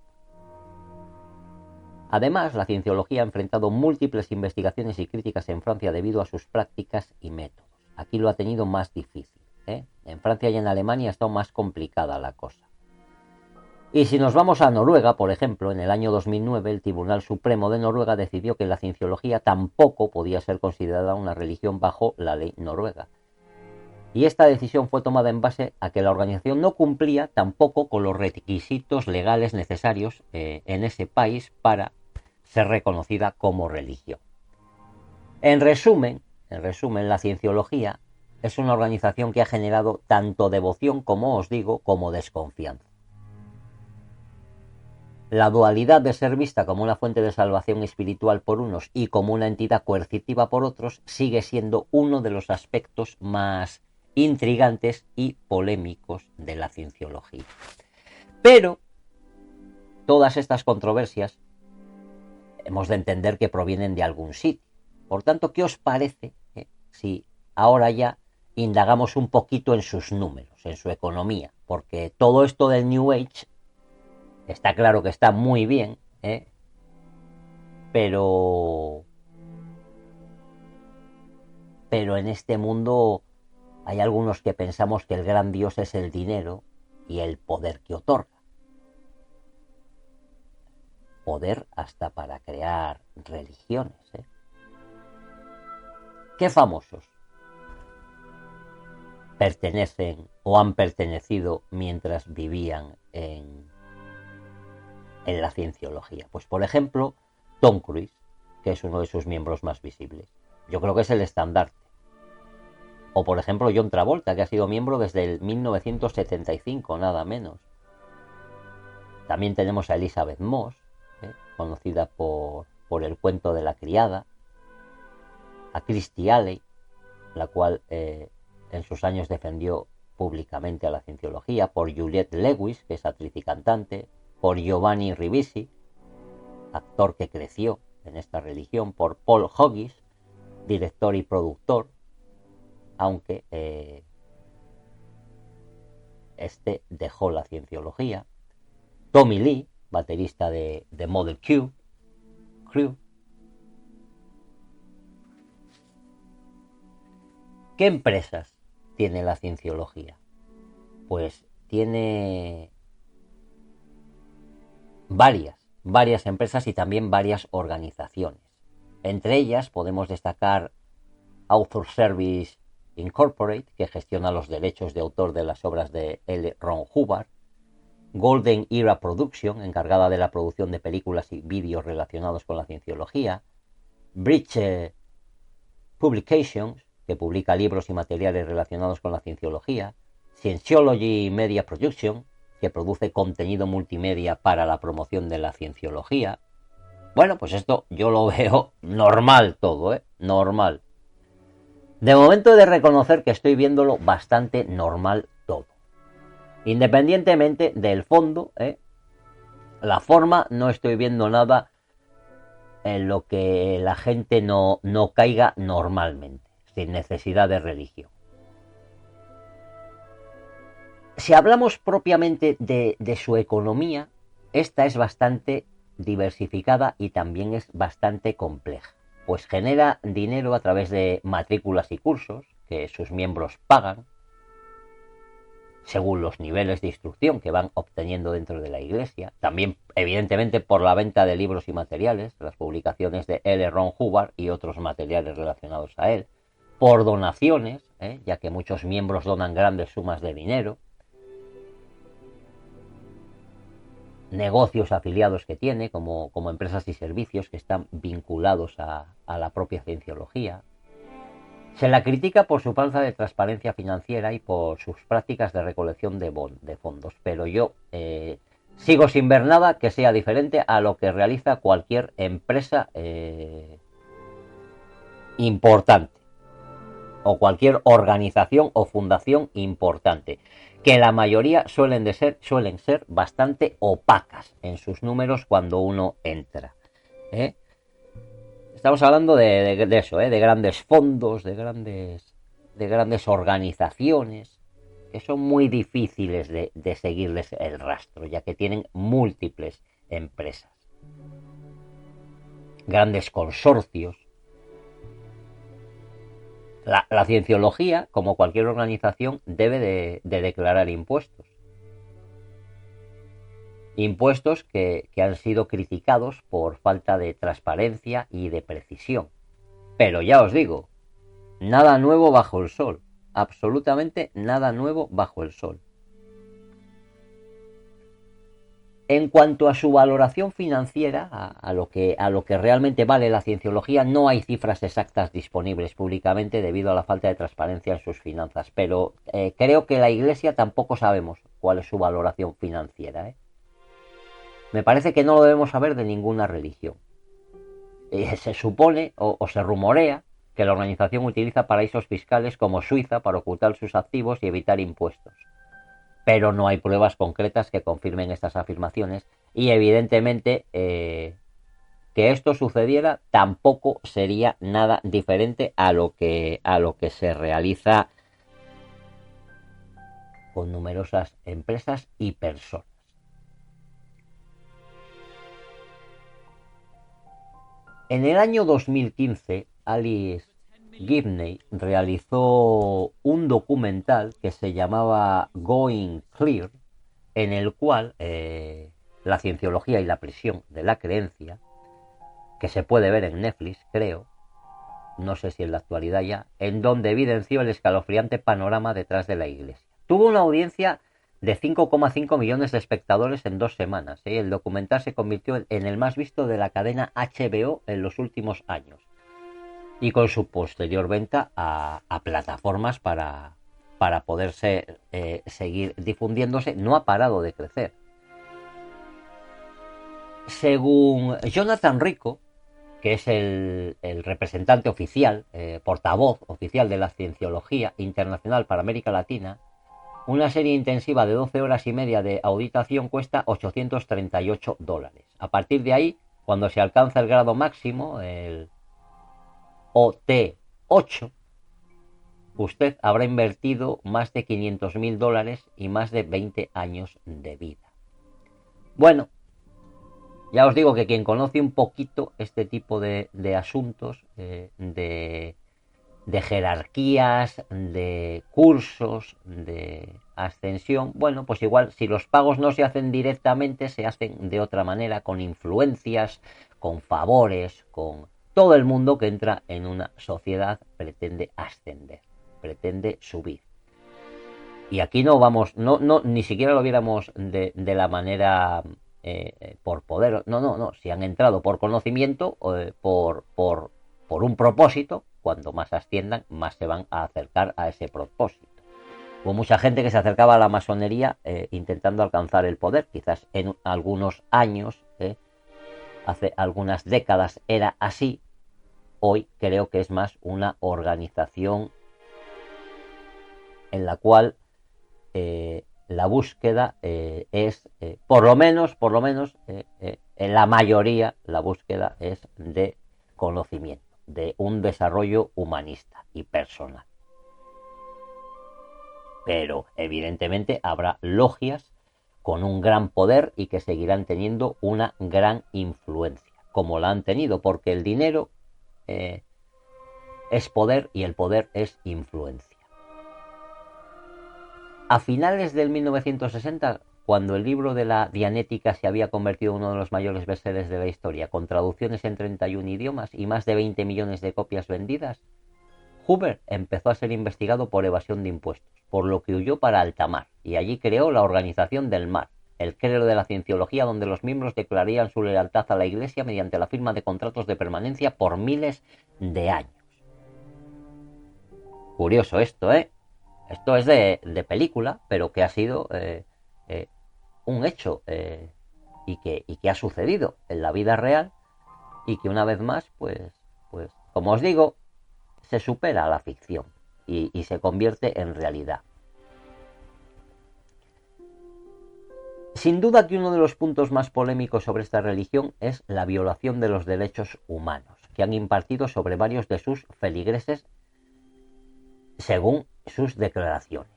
Además, la cienciología ha enfrentado múltiples investigaciones y críticas en Francia debido a sus prácticas y métodos. Aquí lo ha tenido más difícil, En Francia y en Alemania ha estado más complicada la cosa. Y si nos vamos a Noruega, por ejemplo, en el año 2009 el Tribunal Supremo de Noruega decidió que la cienciología tampoco podía ser considerada una religión bajo la ley noruega. Y esta decisión fue tomada en base a que la organización no cumplía tampoco con los requisitos legales necesarios en ese país para ser reconocida como religión. En resumen, la cienciología es una organización que ha generado tanto devoción, como os digo, como desconfianza. La dualidad de ser vista como una fuente de salvación espiritual por unos y como una entidad coercitiva por otros sigue siendo uno de los aspectos más intrigantes y polémicos de la cienciología. Pero todas estas controversias hemos de entender que provienen de algún sitio. Por tanto, ¿qué os parece si ahora ya indagamos un poquito en sus números, en su economía? Porque todo esto del New Age está claro que está muy bien, pero en este mundo hay algunos que pensamos que el gran Dios es el dinero y el poder que otorga. Poder hasta para crear religiones. ¿Qué famosos pertenecen o han pertenecido mientras vivían en la cienciología. Pues por ejemplo, Tom Cruise, que es uno de sus miembros más visibles. Yo creo que es el estandarte. O por ejemplo John Travolta, que ha sido miembro desde el 1975, nada menos. También tenemos a Elizabeth Moss, conocida por El cuento de la criada. A Kirstie Alley, la cual en sus años defendió públicamente a la cienciología. Por Juliette Lewis, que es actriz y cantante. Por Giovanni Ribisi, actor que creció en esta religión. Por Paul Hoggis, director y productor, aunque este dejó la cienciología. Tommy Lee, baterista de Model Crew. ¿Qué empresas tiene la cienciología? Pues tiene varias empresas y también varias organizaciones. Entre ellas podemos destacar Author Service Incorporated, que gestiona los derechos de autor de las obras de L. Ron Hubbard. Golden Era Production, encargada de la producción de películas y vídeos relacionados con la cienciología. Bridge Publications, que publica libros y materiales relacionados con la cienciología. Scientology Media Production, que produce contenido multimedia para la promoción de la cienciología. Bueno, pues esto yo lo veo normal todo, normal. De momento he de reconocer que estoy viéndolo bastante normal todo. Independientemente del fondo, la forma, no estoy viendo nada en lo que la gente no caiga normalmente, sin necesidad de religión. Si hablamos propiamente de su economía, esta es bastante diversificada y también es bastante compleja, pues genera dinero a través de matrículas y cursos que sus miembros pagan, según los niveles de instrucción que van obteniendo dentro de la Iglesia. También, evidentemente, por la venta de libros y materiales, las publicaciones de L. Ron Hubbard y otros materiales relacionados a él. Por donaciones, ya que muchos miembros donan grandes sumas de dinero. Negocios afiliados que tiene, como empresas y servicios que están vinculados a la propia cienciología. Se la critica por su falta de transparencia financiera y por sus prácticas de recolección de fondos, pero yo sigo sin ver nada que sea diferente a lo que realiza cualquier empresa importante o cualquier organización o fundación importante, que la mayoría suelen ser bastante opacas en sus números cuando uno entra. Estamos hablando de eso, de grandes fondos, de grandes organizaciones, que son muy difíciles de seguirles el rastro, ya que tienen múltiples empresas. Grandes consorcios. La cienciología, como cualquier organización, debe de declarar impuestos. Impuestos que han sido criticados por falta de transparencia y de precisión. Pero ya os digo, nada nuevo bajo el sol. Absolutamente nada nuevo bajo el sol. En cuanto a su valoración financiera, a lo que realmente vale la cienciología, no hay cifras exactas disponibles públicamente debido a la falta de transparencia en sus finanzas. Pero creo que la Iglesia tampoco sabemos cuál es su valoración financiera. Me parece que no lo debemos saber de ninguna religión. Se supone o se rumorea que la organización utiliza paraísos fiscales como Suiza para ocultar sus activos y evitar impuestos. Pero no hay pruebas concretas que confirmen estas afirmaciones y evidentemente que esto sucediera tampoco sería nada diferente a lo que se realiza con numerosas empresas y personas. En el año 2015, Alice Gibney realizó un documental que se llamaba Going Clear, en el cual la cienciología y la prisión de la creencia, que se puede ver en Netflix, creo, no sé si en la actualidad ya, en donde evidenció el escalofriante panorama detrás de la iglesia. Tuvo una audiencia de 5,5 millones de espectadores en 2 semanas. El documental se convirtió en el más visto de la cadena HBO en los últimos años. Y con su posterior venta a plataformas para poderse seguir difundiéndose, no ha parado de crecer. Según Jonathan Rico, que es el representante oficial, portavoz oficial de la Cienciología Internacional para América Latina, una serie intensiva de 12 horas y media de auditación cuesta $838. A partir de ahí, cuando se alcanza el grado máximo, el OT8, usted habrá invertido más de $500.000 y más de 20 años de vida. Bueno, ya os digo que quien conoce un poquito este tipo de asuntos, de jerarquías, de cursos, de ascensión, bueno, pues igual si los pagos no se hacen directamente, se hacen de otra manera, con influencias, con favores, con todo el mundo que entra en una sociedad pretende ascender, pretende subir. Y aquí no vamos, ni siquiera lo viéramos de la manera por poder, no, si han entrado por conocimiento, por un propósito, cuanto más asciendan, más se van a acercar a ese propósito. Hubo mucha gente que se acercaba a la masonería intentando alcanzar el poder, quizás en algunos años, hace algunas décadas era así, hoy creo que es más una organización en la cual la búsqueda es, por lo menos, en la mayoría, la búsqueda es de conocimiento, de un desarrollo humanista y personal. Pero evidentemente habrá logias con un gran poder y que seguirán teniendo una gran influencia, como la han tenido, porque el dinero es poder y el poder es influencia. A finales del 1960, cuando el libro de la Dianética se había convertido en uno de los mayores bestsellers de la historia, con traducciones en 31 idiomas y más de 20 millones de copias vendidas, Hoover empezó a ser investigado por evasión de impuestos, por lo que huyó para alta mar, y allí creó la Organización del Mar, el credo de la cienciología, donde los miembros declararían su lealtad a la Iglesia mediante la firma de contratos de permanencia por miles de años. Curioso esto, ¿eh? Esto es de película, pero que ha sido un hecho y que ha sucedido en la vida real y que una vez más, pues como os digo, se supera a la ficción y se convierte en realidad. Sin duda que uno de los puntos más polémicos sobre esta religión es la violación de los derechos humanos que han impartido sobre varios de sus feligreses según sus declaraciones.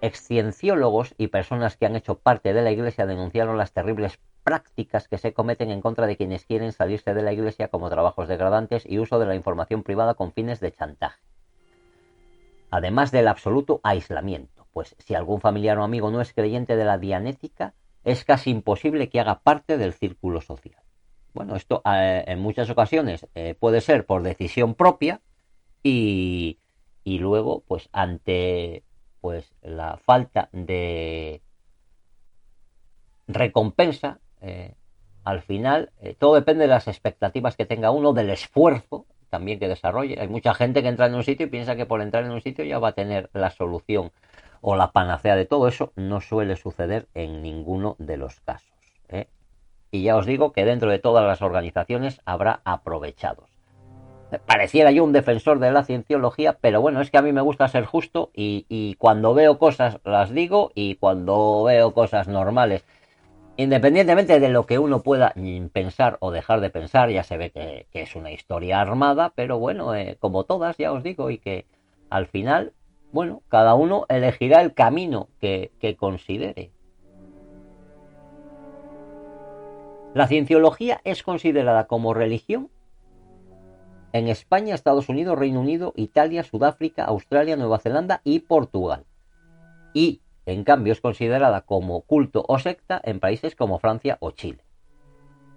Excienciólogos y personas que han hecho parte de la Iglesia denunciaron las terribles prácticas que se cometen en contra de quienes quieren salirse de la Iglesia, como trabajos degradantes y uso de la información privada con fines de chantaje. Además del absoluto aislamiento, pues si algún familiar o amigo no es creyente de la Dianética, es casi imposible que haga parte del círculo social. Bueno, esto en muchas ocasiones puede ser por decisión propia y luego, pues ante la falta de recompensa, al final todo depende de las expectativas que tenga uno, del esfuerzo también que desarrolle. Hay mucha gente que entra en un sitio y piensa que por entrar en un sitio ya va a tener la solución o la panacea de todo. Eso no suele suceder en ninguno de los casos, ¿eh? Y ya os digo que dentro de todas las organizaciones habrá aprovechados. Pareciera yo un defensor de la cienciología, pero bueno, es que a mí me gusta ser justo y cuando veo cosas las digo, y cuando veo cosas normales, independientemente de lo que uno pueda pensar o dejar de pensar, ya se ve que es una historia armada, pero bueno, como todas, ya os digo, y que al final, bueno, cada uno elegirá el camino que considere. La cienciología es considerada como religión en España, Estados Unidos, Reino Unido, Italia, Sudáfrica, Australia, Nueva Zelanda y Portugal. Y, en cambio, es considerada como culto o secta en países como Francia o Chile.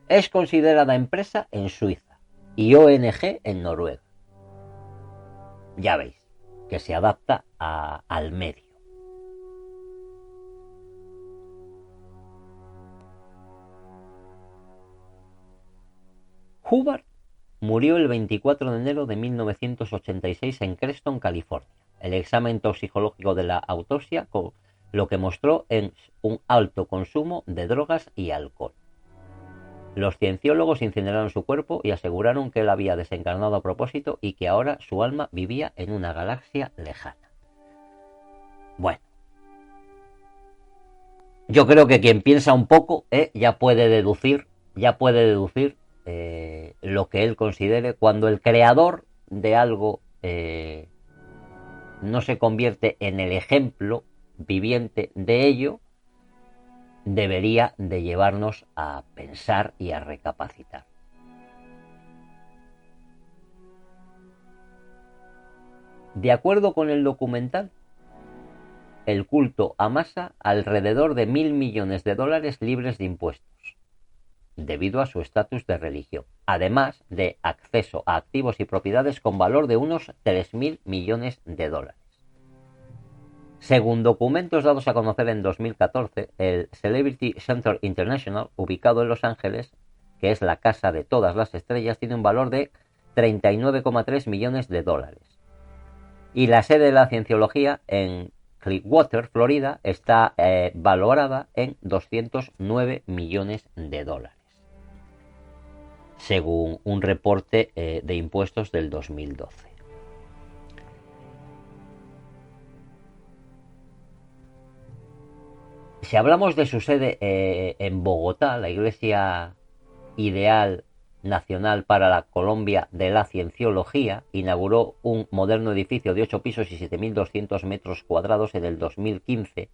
Es considerada empresa en Suiza y ONG en Noruega. Ya veis, que se adapta al medio. Hubbard murió el 24 de enero de 1986 en Creston, California. El examen toxicológico de la autopsia lo que mostró es un alto consumo de drogas y alcohol. Los cienciólogos incineraron su cuerpo y aseguraron que él había desencarnado a propósito y que ahora su alma vivía en una galaxia lejana. Bueno, yo creo que quien piensa un poco ya puede deducir lo que él considere. Cuando el creador de algo no se convierte en el ejemplo viviente de ello, debería de llevarnos a pensar y a recapacitar. De acuerdo con el documental, el culto amasa alrededor de $1.000 millones libres de impuestos, debido a su estatus de religión, además de acceso a activos y propiedades con valor de unos $3.000 millones. Según documentos dados a conocer en 2014, el Celebrity Center International, ubicado en Los Ángeles, que es la casa de todas las estrellas, tiene un valor de $39,3 millones. Y la sede de la cienciología en Clearwater, Florida, está valorada en $209 millones, según un reporte de impuestos del 2012. Si hablamos de su sede en Bogotá, la Iglesia Ideal Nacional para la Colombia de la Cienciología inauguró un moderno edificio de 8 pisos y 7.200 metros cuadrados en el 2015,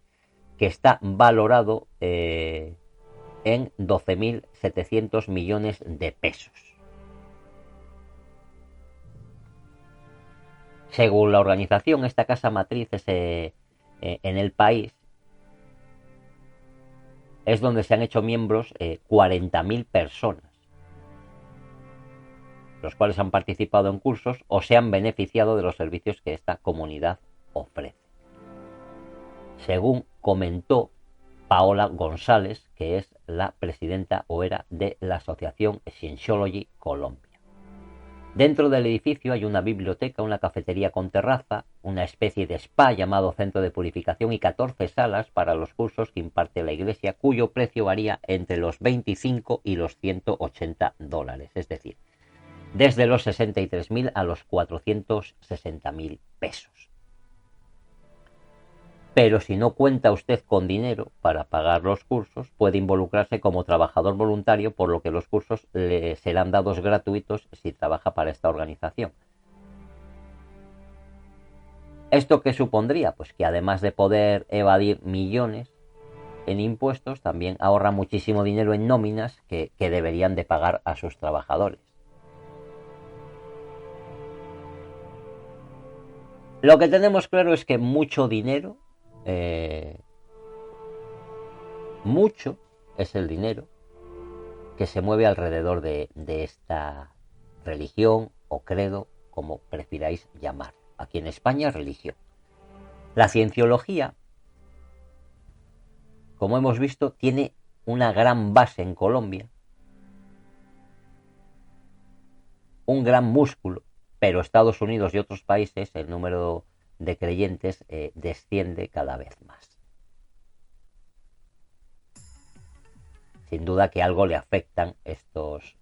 que está valorado en 12.700 millones de pesos. Según la organización, esta casa matriz en el país es donde se han hecho miembros 40.000 personas, los cuales han participado en cursos o se han beneficiado de los servicios que esta comunidad ofrece. Según comentó Paola González, que es la presidenta o era de la Asociación Scientology Colombia. Dentro del edificio hay una biblioteca, una cafetería con terraza, una especie de spa llamado Centro de Purificación y 14 salas para los cursos que imparte la iglesia, cuyo precio varía entre los $25 y los $180, es decir, desde los 63.000 a los 460.000 pesos. Pero si no cuenta usted con dinero para pagar los cursos, puede involucrarse como trabajador voluntario, por lo que los cursos le serán dados gratuitos si trabaja para esta organización. ¿Esto qué supondría? Pues que además de poder evadir millones en impuestos, también ahorra muchísimo dinero en nóminas que deberían de pagar a sus trabajadores. Lo que tenemos claro es que mucho dinero, mucho es el dinero que se mueve alrededor de esta religión o credo, como prefiráis llamar. Aquí en España, religión. La cienciología, como hemos visto, tiene una gran base en Colombia, un gran músculo, pero Estados Unidos y otros países, el número de creyentes desciende cada vez más. Sin duda que algo le afectan estos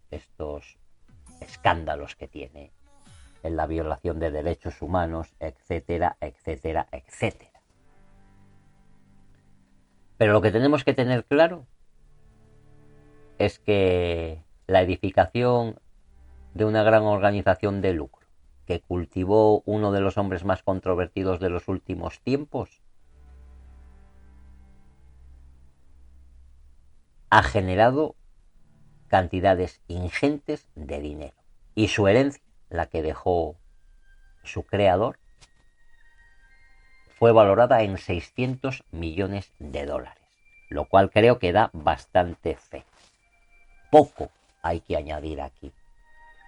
escándalos que tiene en la violación de derechos humanos, etcétera, etcétera, etcétera. Pero lo que tenemos que tener claro es que la edificación de una gran organización de lucro que cultivó uno de los hombres más controvertidos de los últimos tiempos ha generado cantidades ingentes de dinero, y su herencia, la que dejó su creador, fue valorada en $600 millones, lo cual creo que da bastante fe. Poco hay que añadir aquí,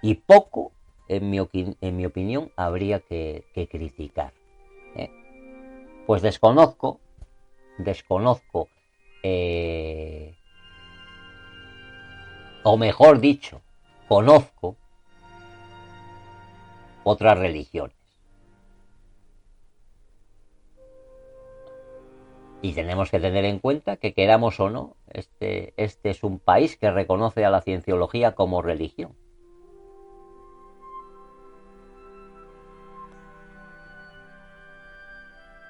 y poco en mi opinión, habría que criticar. Pues desconozco, o mejor dicho, conozco otras religiones. Y tenemos que tener en cuenta que, queramos o no, este es un país que reconoce a la cienciología como religión.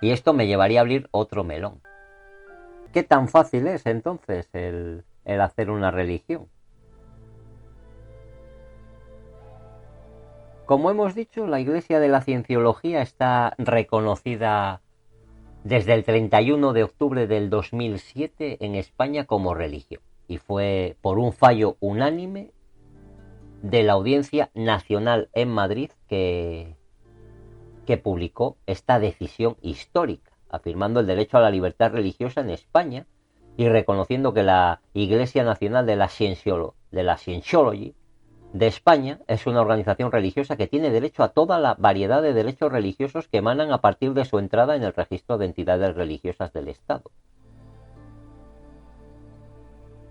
Y esto me llevaría a abrir otro melón. ¿Qué tan fácil es entonces el hacer una religión? Como hemos dicho, la Iglesia de la Cienciología está reconocida desde el 31 de octubre del 2007 en España como religión, y fue por un fallo unánime de la Audiencia Nacional en Madrid que publicó esta decisión histórica, afirmando el derecho a la libertad religiosa en España y reconociendo que la Iglesia Nacional de la Scientology de España es una organización religiosa que tiene derecho a toda la variedad de derechos religiosos que emanan a partir de su entrada en el registro de entidades religiosas del Estado.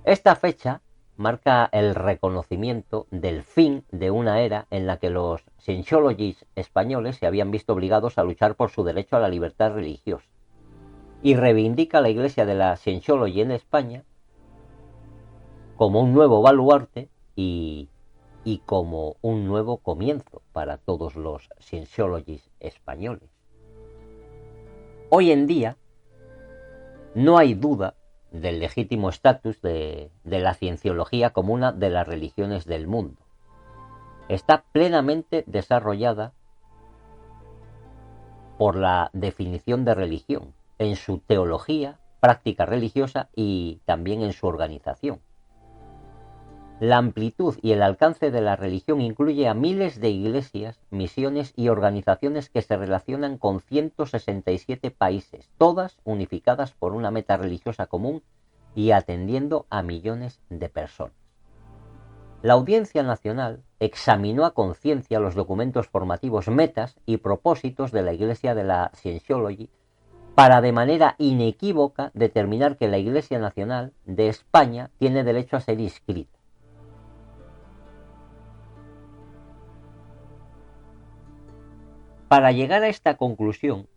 Esta fecha marca el reconocimiento del fin de una era en la que los Scientologists españoles se habían visto obligados a luchar por su derecho a la libertad religiosa, y reivindica a la Iglesia de la Scientology en España como un nuevo baluarte y como un nuevo comienzo para todos los Scientologists españoles. Hoy en día no hay duda del legítimo estatus de la cienciología como una de las religiones del mundo. Está plenamente desarrollada por la definición de religión, en su teología, práctica religiosa y también en su organización. La amplitud y el alcance de la religión incluye a miles de iglesias, misiones y organizaciones que se relacionan con 167 países, todas unificadas por una meta religiosa común y atendiendo a millones de personas. La Audiencia Nacional examinó a conciencia los documentos formativos, metas y propósitos de la Iglesia de la Scientology para, de manera inequívoca, determinar que la Iglesia Nacional de España tiene derecho a ser inscrita. Para llegar a esta conclusión,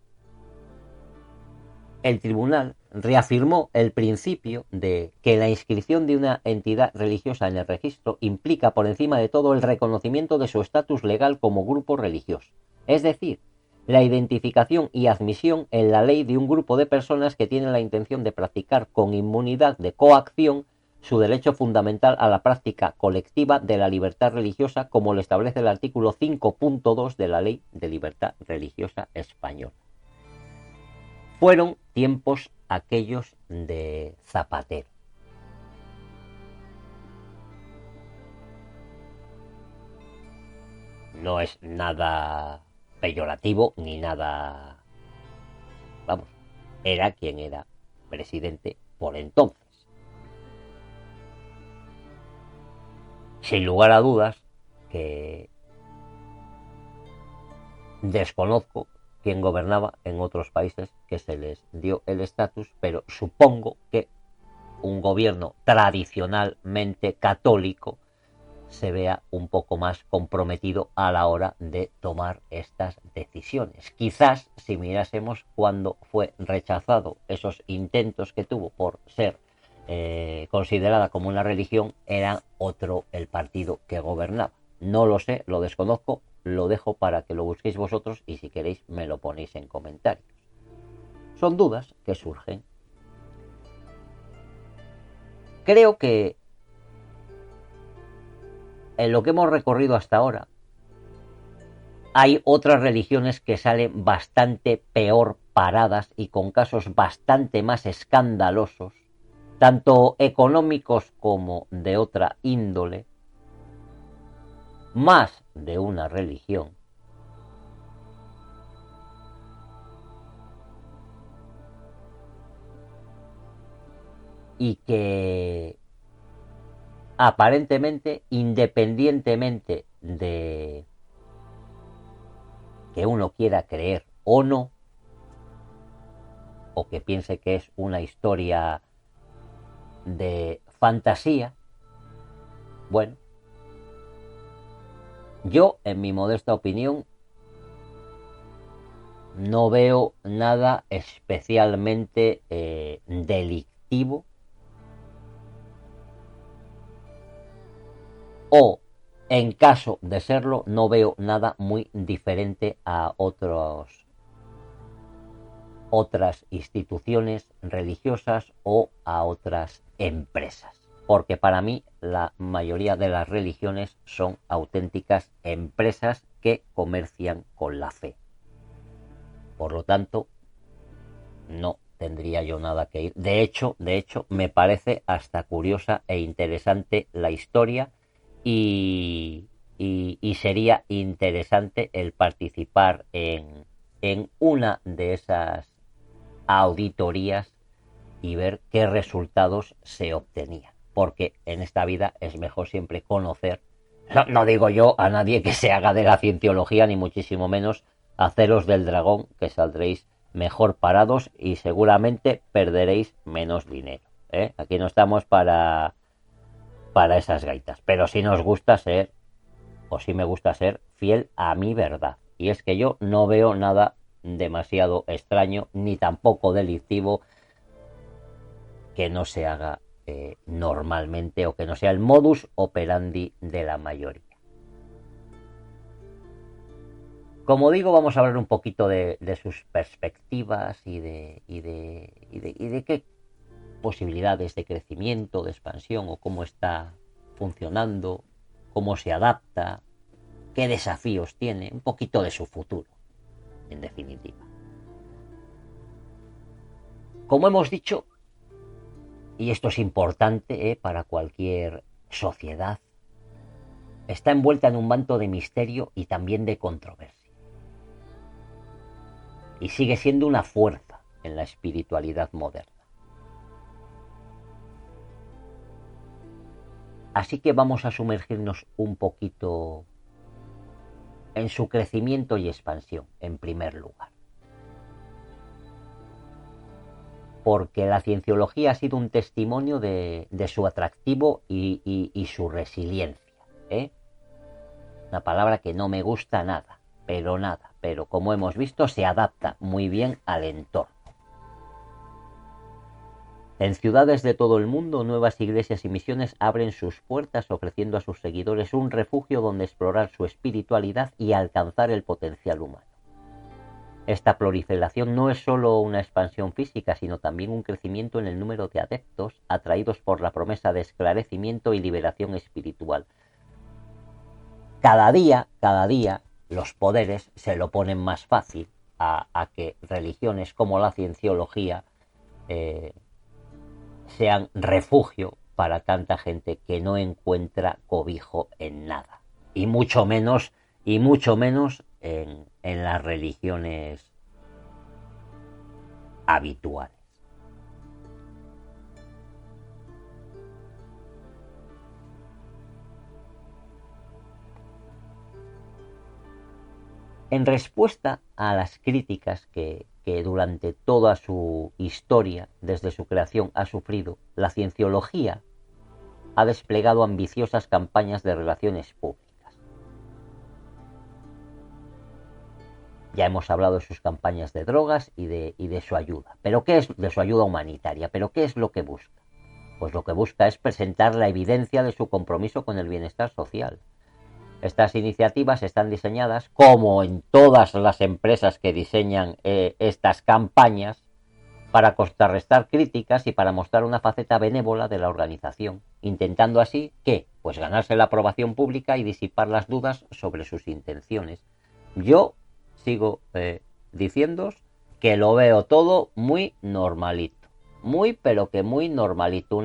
el tribunal reafirmó el principio de que la inscripción de una entidad religiosa en el registro implica por encima de todo el reconocimiento de su estatus legal como grupo religioso, es decir, la identificación y admisión en la ley de un grupo de personas que tienen la intención de practicar con inmunidad de coacción su derecho fundamental a la práctica colectiva de la libertad religiosa, como lo establece el artículo 5.2 de la Ley de Libertad Religiosa Española. Fueron tiempos aquellos de Zapatero. No es nada peyorativo ni nada... Vamos, era quien era presidente por entonces. Sin lugar a dudas que desconozco quién gobernaba en otros países que se les dio el estatus, pero supongo que un gobierno tradicionalmente católico se vea un poco más comprometido a la hora de tomar estas decisiones. Quizás si mirásemos cuándo fue rechazado esos intentos que tuvo por ser considerada como una religión, era otro el partido que gobernaba. No lo sé, lo desconozco, lo dejo para que lo busquéis vosotros y si queréis me lo ponéis en comentarios. Son dudas que surgen. Creo que en lo que hemos recorrido hasta ahora hay otras religiones que salen bastante peor paradas y con casos bastante más escandalosos, tanto económicos como de otra índole, más de una religión, y que aparentemente, independientemente de que uno quiera creer o no, o que piense que es una historia de fantasía, bueno, yo, en mi modesta opinión, no veo nada especialmente delictivo o, en caso de serlo, no veo nada muy diferente a otras instituciones religiosas o a otras empresas. Porque para mí la mayoría de las religiones son auténticas empresas que comercian con la fe. Por lo tanto, no tendría yo nada que ir. De hecho, me parece hasta curiosa e interesante la historia y sería interesante el participar en una de esas auditorías y ver qué resultados se obtenían. Porque en esta vida es mejor siempre conocer, no digo yo a nadie que se haga de la cienciología, ni muchísimo menos haceros del dragón, que saldréis mejor parados y seguramente perderéis menos dinero. Aquí no estamos para esas gaitas, pero sí nos gusta ser, o sí me gusta ser fiel a mi verdad. Y es que yo no veo nada demasiado extraño ni tampoco delictivo que no se haga normalmente o que no sea el modus operandi de la mayoría. Como digo, vamos a hablar un poquito de sus perspectivas y de qué posibilidades de crecimiento, de expansión o cómo está funcionando, cómo se adapta, qué desafíos tiene, un poquito de su futuro, en definitiva. Como hemos dicho, y esto es importante para cualquier sociedad, está envuelta en un manto de misterio y también de controversia. Y sigue siendo una fuerza en la espiritualidad moderna. Así que vamos a sumergirnos un poquito en su crecimiento y expansión, en primer lugar. Porque la cienciología ha sido un testimonio de su atractivo y su resiliencia. Una palabra que no me gusta nada, pero como hemos visto se adapta muy bien al entorno. En ciudades de todo el mundo, nuevas iglesias y misiones abren sus puertas ofreciendo a sus seguidores un refugio donde explorar su espiritualidad y alcanzar el potencial humano. Esta proliferación no es solo una expansión física, sino también un crecimiento en el número de adeptos atraídos por la promesa de esclarecimiento y liberación espiritual. Cada día, los poderes se lo ponen más fácil a que religiones como la cienciología sean refugio para tanta gente que no encuentra cobijo en nada. Y mucho menos en las religiones habituales. En respuesta a las críticas que durante toda su historia, desde su creación, ha sufrido, la cienciología ha desplegado ambiciosas campañas de relaciones públicas. Ya hemos hablado de sus campañas de drogas y de su ayuda. ¿Pero qué es de su ayuda humanitaria? ¿Pero qué es lo que busca? Pues lo que busca es presentar la evidencia de su compromiso con el bienestar social. Estas iniciativas están diseñadas, como en todas las empresas que diseñan estas campañas, para contrarrestar críticas y para mostrar una faceta benévola de la organización, intentando así, ¿qué? Pues ganarse la aprobación pública y disipar las dudas sobre sus intenciones. Yo sigo diciéndoos que lo veo todo muy normalito, pero que muy normalito,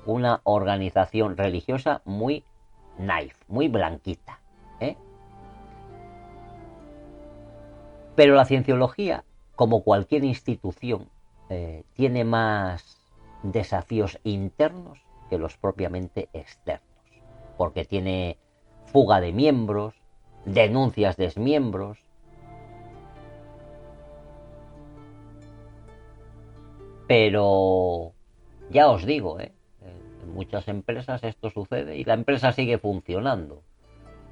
una organización religiosa muy nice, muy blanquita, Pero la cienciología, como cualquier institución, tiene más desafíos internos que los propiamente externos, porque tiene fuga de miembros, denuncias de exmiembros, Pero ya os digo, en muchas empresas esto sucede y la empresa sigue funcionando.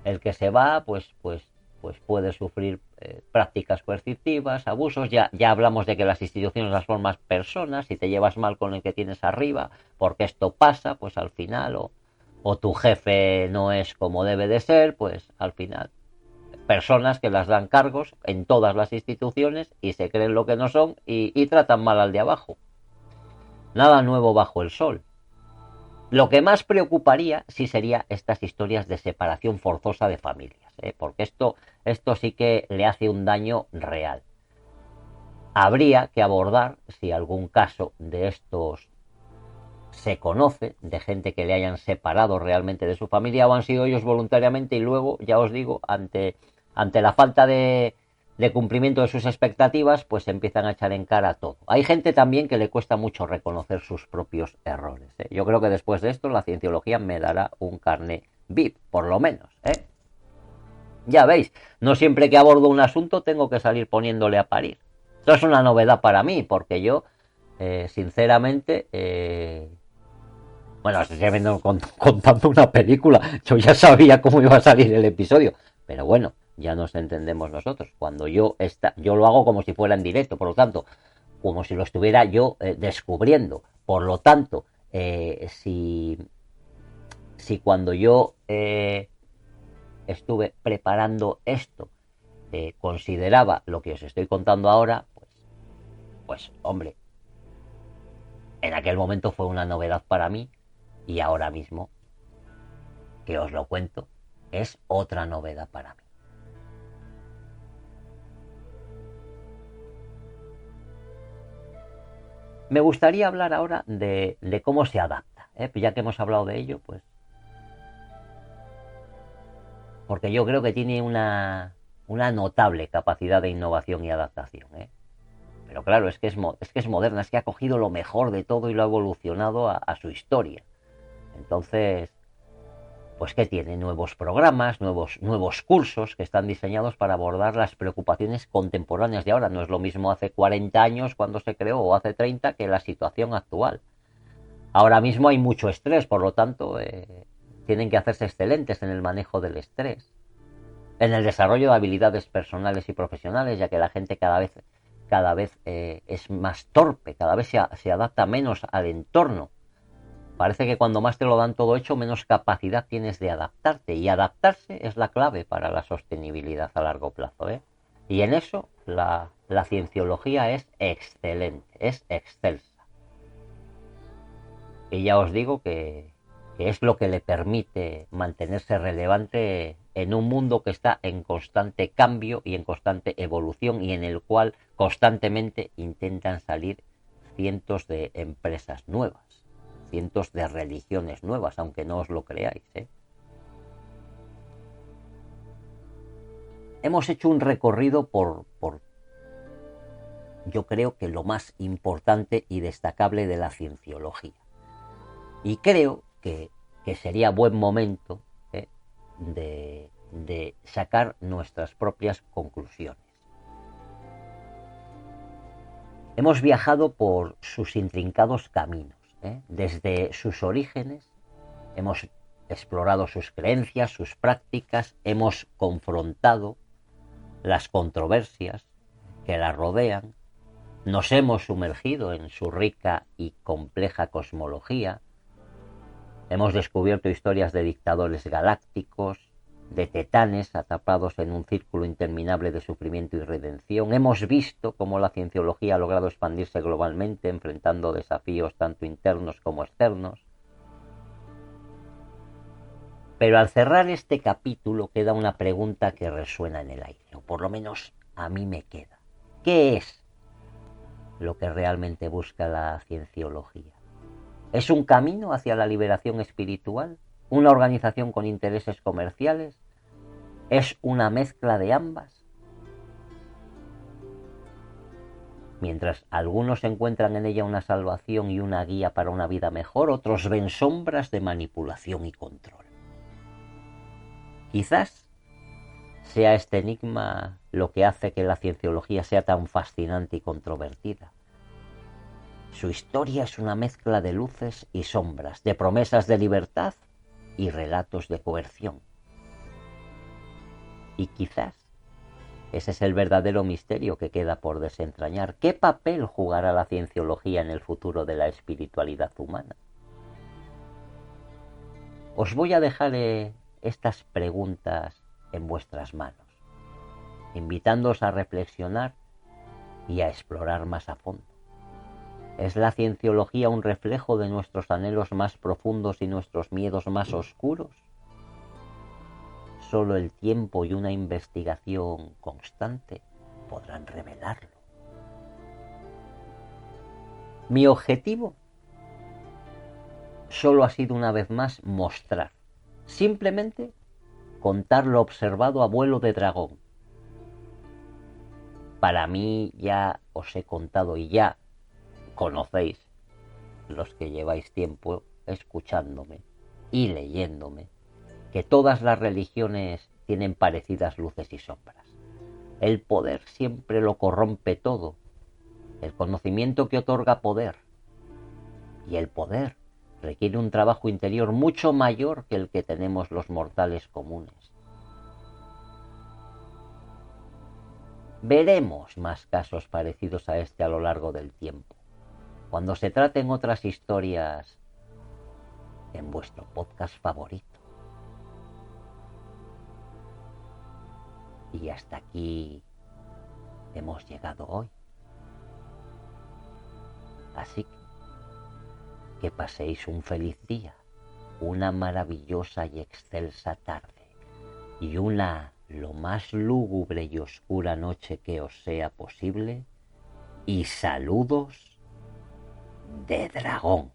El que se va, pues puede sufrir prácticas coercitivas, abusos. Ya hablamos de que las instituciones las forman personas. Si te llevas mal con el que tienes arriba, porque esto pasa, pues al final, o tu jefe no es como debe de ser, pues al final personas que las dan cargos en todas las instituciones y se creen lo que no son y tratan mal al de abajo. Nada nuevo bajo el sol. Lo que más preocuparía sí sería estas historias de separación forzosa de familias, porque esto sí que le hace un daño real. Habría que abordar si algún caso de estos se conoce, de gente que le hayan separado realmente de su familia o han sido ellos voluntariamente y luego, ya os digo, ante la falta de cumplimiento de sus expectativas, pues se empiezan a echar en cara todo. Hay gente también que le cuesta mucho reconocer sus propios errores. Yo creo que después de esto la cienciología me dará un carné VIP, por lo menos. Ya veis, no siempre que abordo un asunto tengo que salir poniéndole a parir. Esto es una novedad para mí, porque yo, sinceramente, bueno, estoy contando una película. Yo ya sabía cómo iba a salir el episodio. Pero bueno, ya nos entendemos nosotros. Cuando yo lo hago como si fuera en directo, por lo tanto, como si lo estuviera yo descubriendo. Por lo tanto, si cuando yo estuve preparando esto, consideraba lo que os estoy contando ahora, pues hombre, en aquel momento fue una novedad para mí. Y ahora mismo, que os lo cuento, es otra novedad para mí. Me gustaría hablar ahora de cómo se adapta, ya que hemos hablado de ello, pues. Porque yo creo que tiene una notable capacidad de innovación y adaptación. Pero claro, es que es moderna, es que ha cogido lo mejor de todo y lo ha evolucionado a su historia. Entonces, pues que tiene nuevos programas, nuevos cursos que están diseñados para abordar las preocupaciones contemporáneas de ahora. No es lo mismo hace 40 años cuando se creó o hace 30 que la situación actual. Ahora mismo hay mucho estrés, por lo tanto, tienen que hacerse excelentes en el manejo del estrés, en el desarrollo de habilidades personales y profesionales, ya que la gente cada vez es más torpe, cada vez se adapta menos al entorno. Parece que cuando más te lo dan todo hecho, menos capacidad tienes de adaptarte. Y adaptarse es la clave para la sostenibilidad a largo plazo. Y en eso la cienciología es excelente, es excelsa. Y ya os digo que es lo que le permite mantenerse relevante en un mundo que está en constante cambio y en constante evolución y en el cual constantemente intentan salir cientos de empresas nuevas. Cientos de religiones nuevas, aunque no os lo creáis. Hemos hecho un recorrido por yo creo que lo más importante y destacable de la cienciología. Y creo que sería buen momento de sacar nuestras propias conclusiones. Hemos viajado por sus intrincados caminos. Desde sus orígenes hemos explorado sus creencias, sus prácticas, hemos confrontado las controversias que la rodean, nos hemos sumergido en su rica y compleja cosmología, hemos descubierto historias de dictadores galácticos, de tetanes atrapados en un círculo interminable de sufrimiento y redención. Hemos visto cómo la cienciología ha logrado expandirse globalmente, enfrentando desafíos tanto internos como externos. Pero al cerrar este capítulo queda una pregunta que resuena en el aire, o por lo menos a mí me queda. ¿Qué es lo que realmente busca la cienciología? ¿Es un camino hacia la liberación espiritual? ¿Una organización con intereses comerciales? ¿Es una mezcla de ambas? Mientras algunos encuentran en ella una salvación y una guía para una vida mejor, otros ven sombras de manipulación y control. Quizás sea este enigma lo que hace que la cienciología sea tan fascinante y controvertida. Su historia es una mezcla de luces y sombras, de promesas de libertad y relatos de coerción. Y quizás ese es el verdadero misterio que queda por desentrañar. ¿Qué papel jugará la cienciología en el futuro de la espiritualidad humana? Os voy a dejar estas preguntas en vuestras manos, invitándoos a reflexionar y a explorar más a fondo. ¿Es la cienciología un reflejo de nuestros anhelos más profundos y nuestros miedos más oscuros? Solo el tiempo y una investigación constante podrán revelarlo. Mi objetivo solo ha sido una vez más mostrar, simplemente contar lo observado a vuelo de dragón. Para mí ya os he contado y ya conocéis, los que lleváis tiempo escuchándome y leyéndome, que todas las religiones tienen parecidas luces y sombras. El poder siempre lo corrompe todo, el conocimiento que otorga poder, y el poder requiere un trabajo interior mucho mayor que el que tenemos los mortales comunes. Veremos más casos parecidos a este a lo largo del tiempo, cuando se traten otras historias en vuestro podcast favorito. Y hasta aquí hemos llegado hoy. Así que paséis un feliz día, una maravillosa y excelsa tarde y una lo más lúgubre y oscura noche que os sea posible, y saludos de dragón.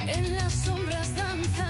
En las sombras danza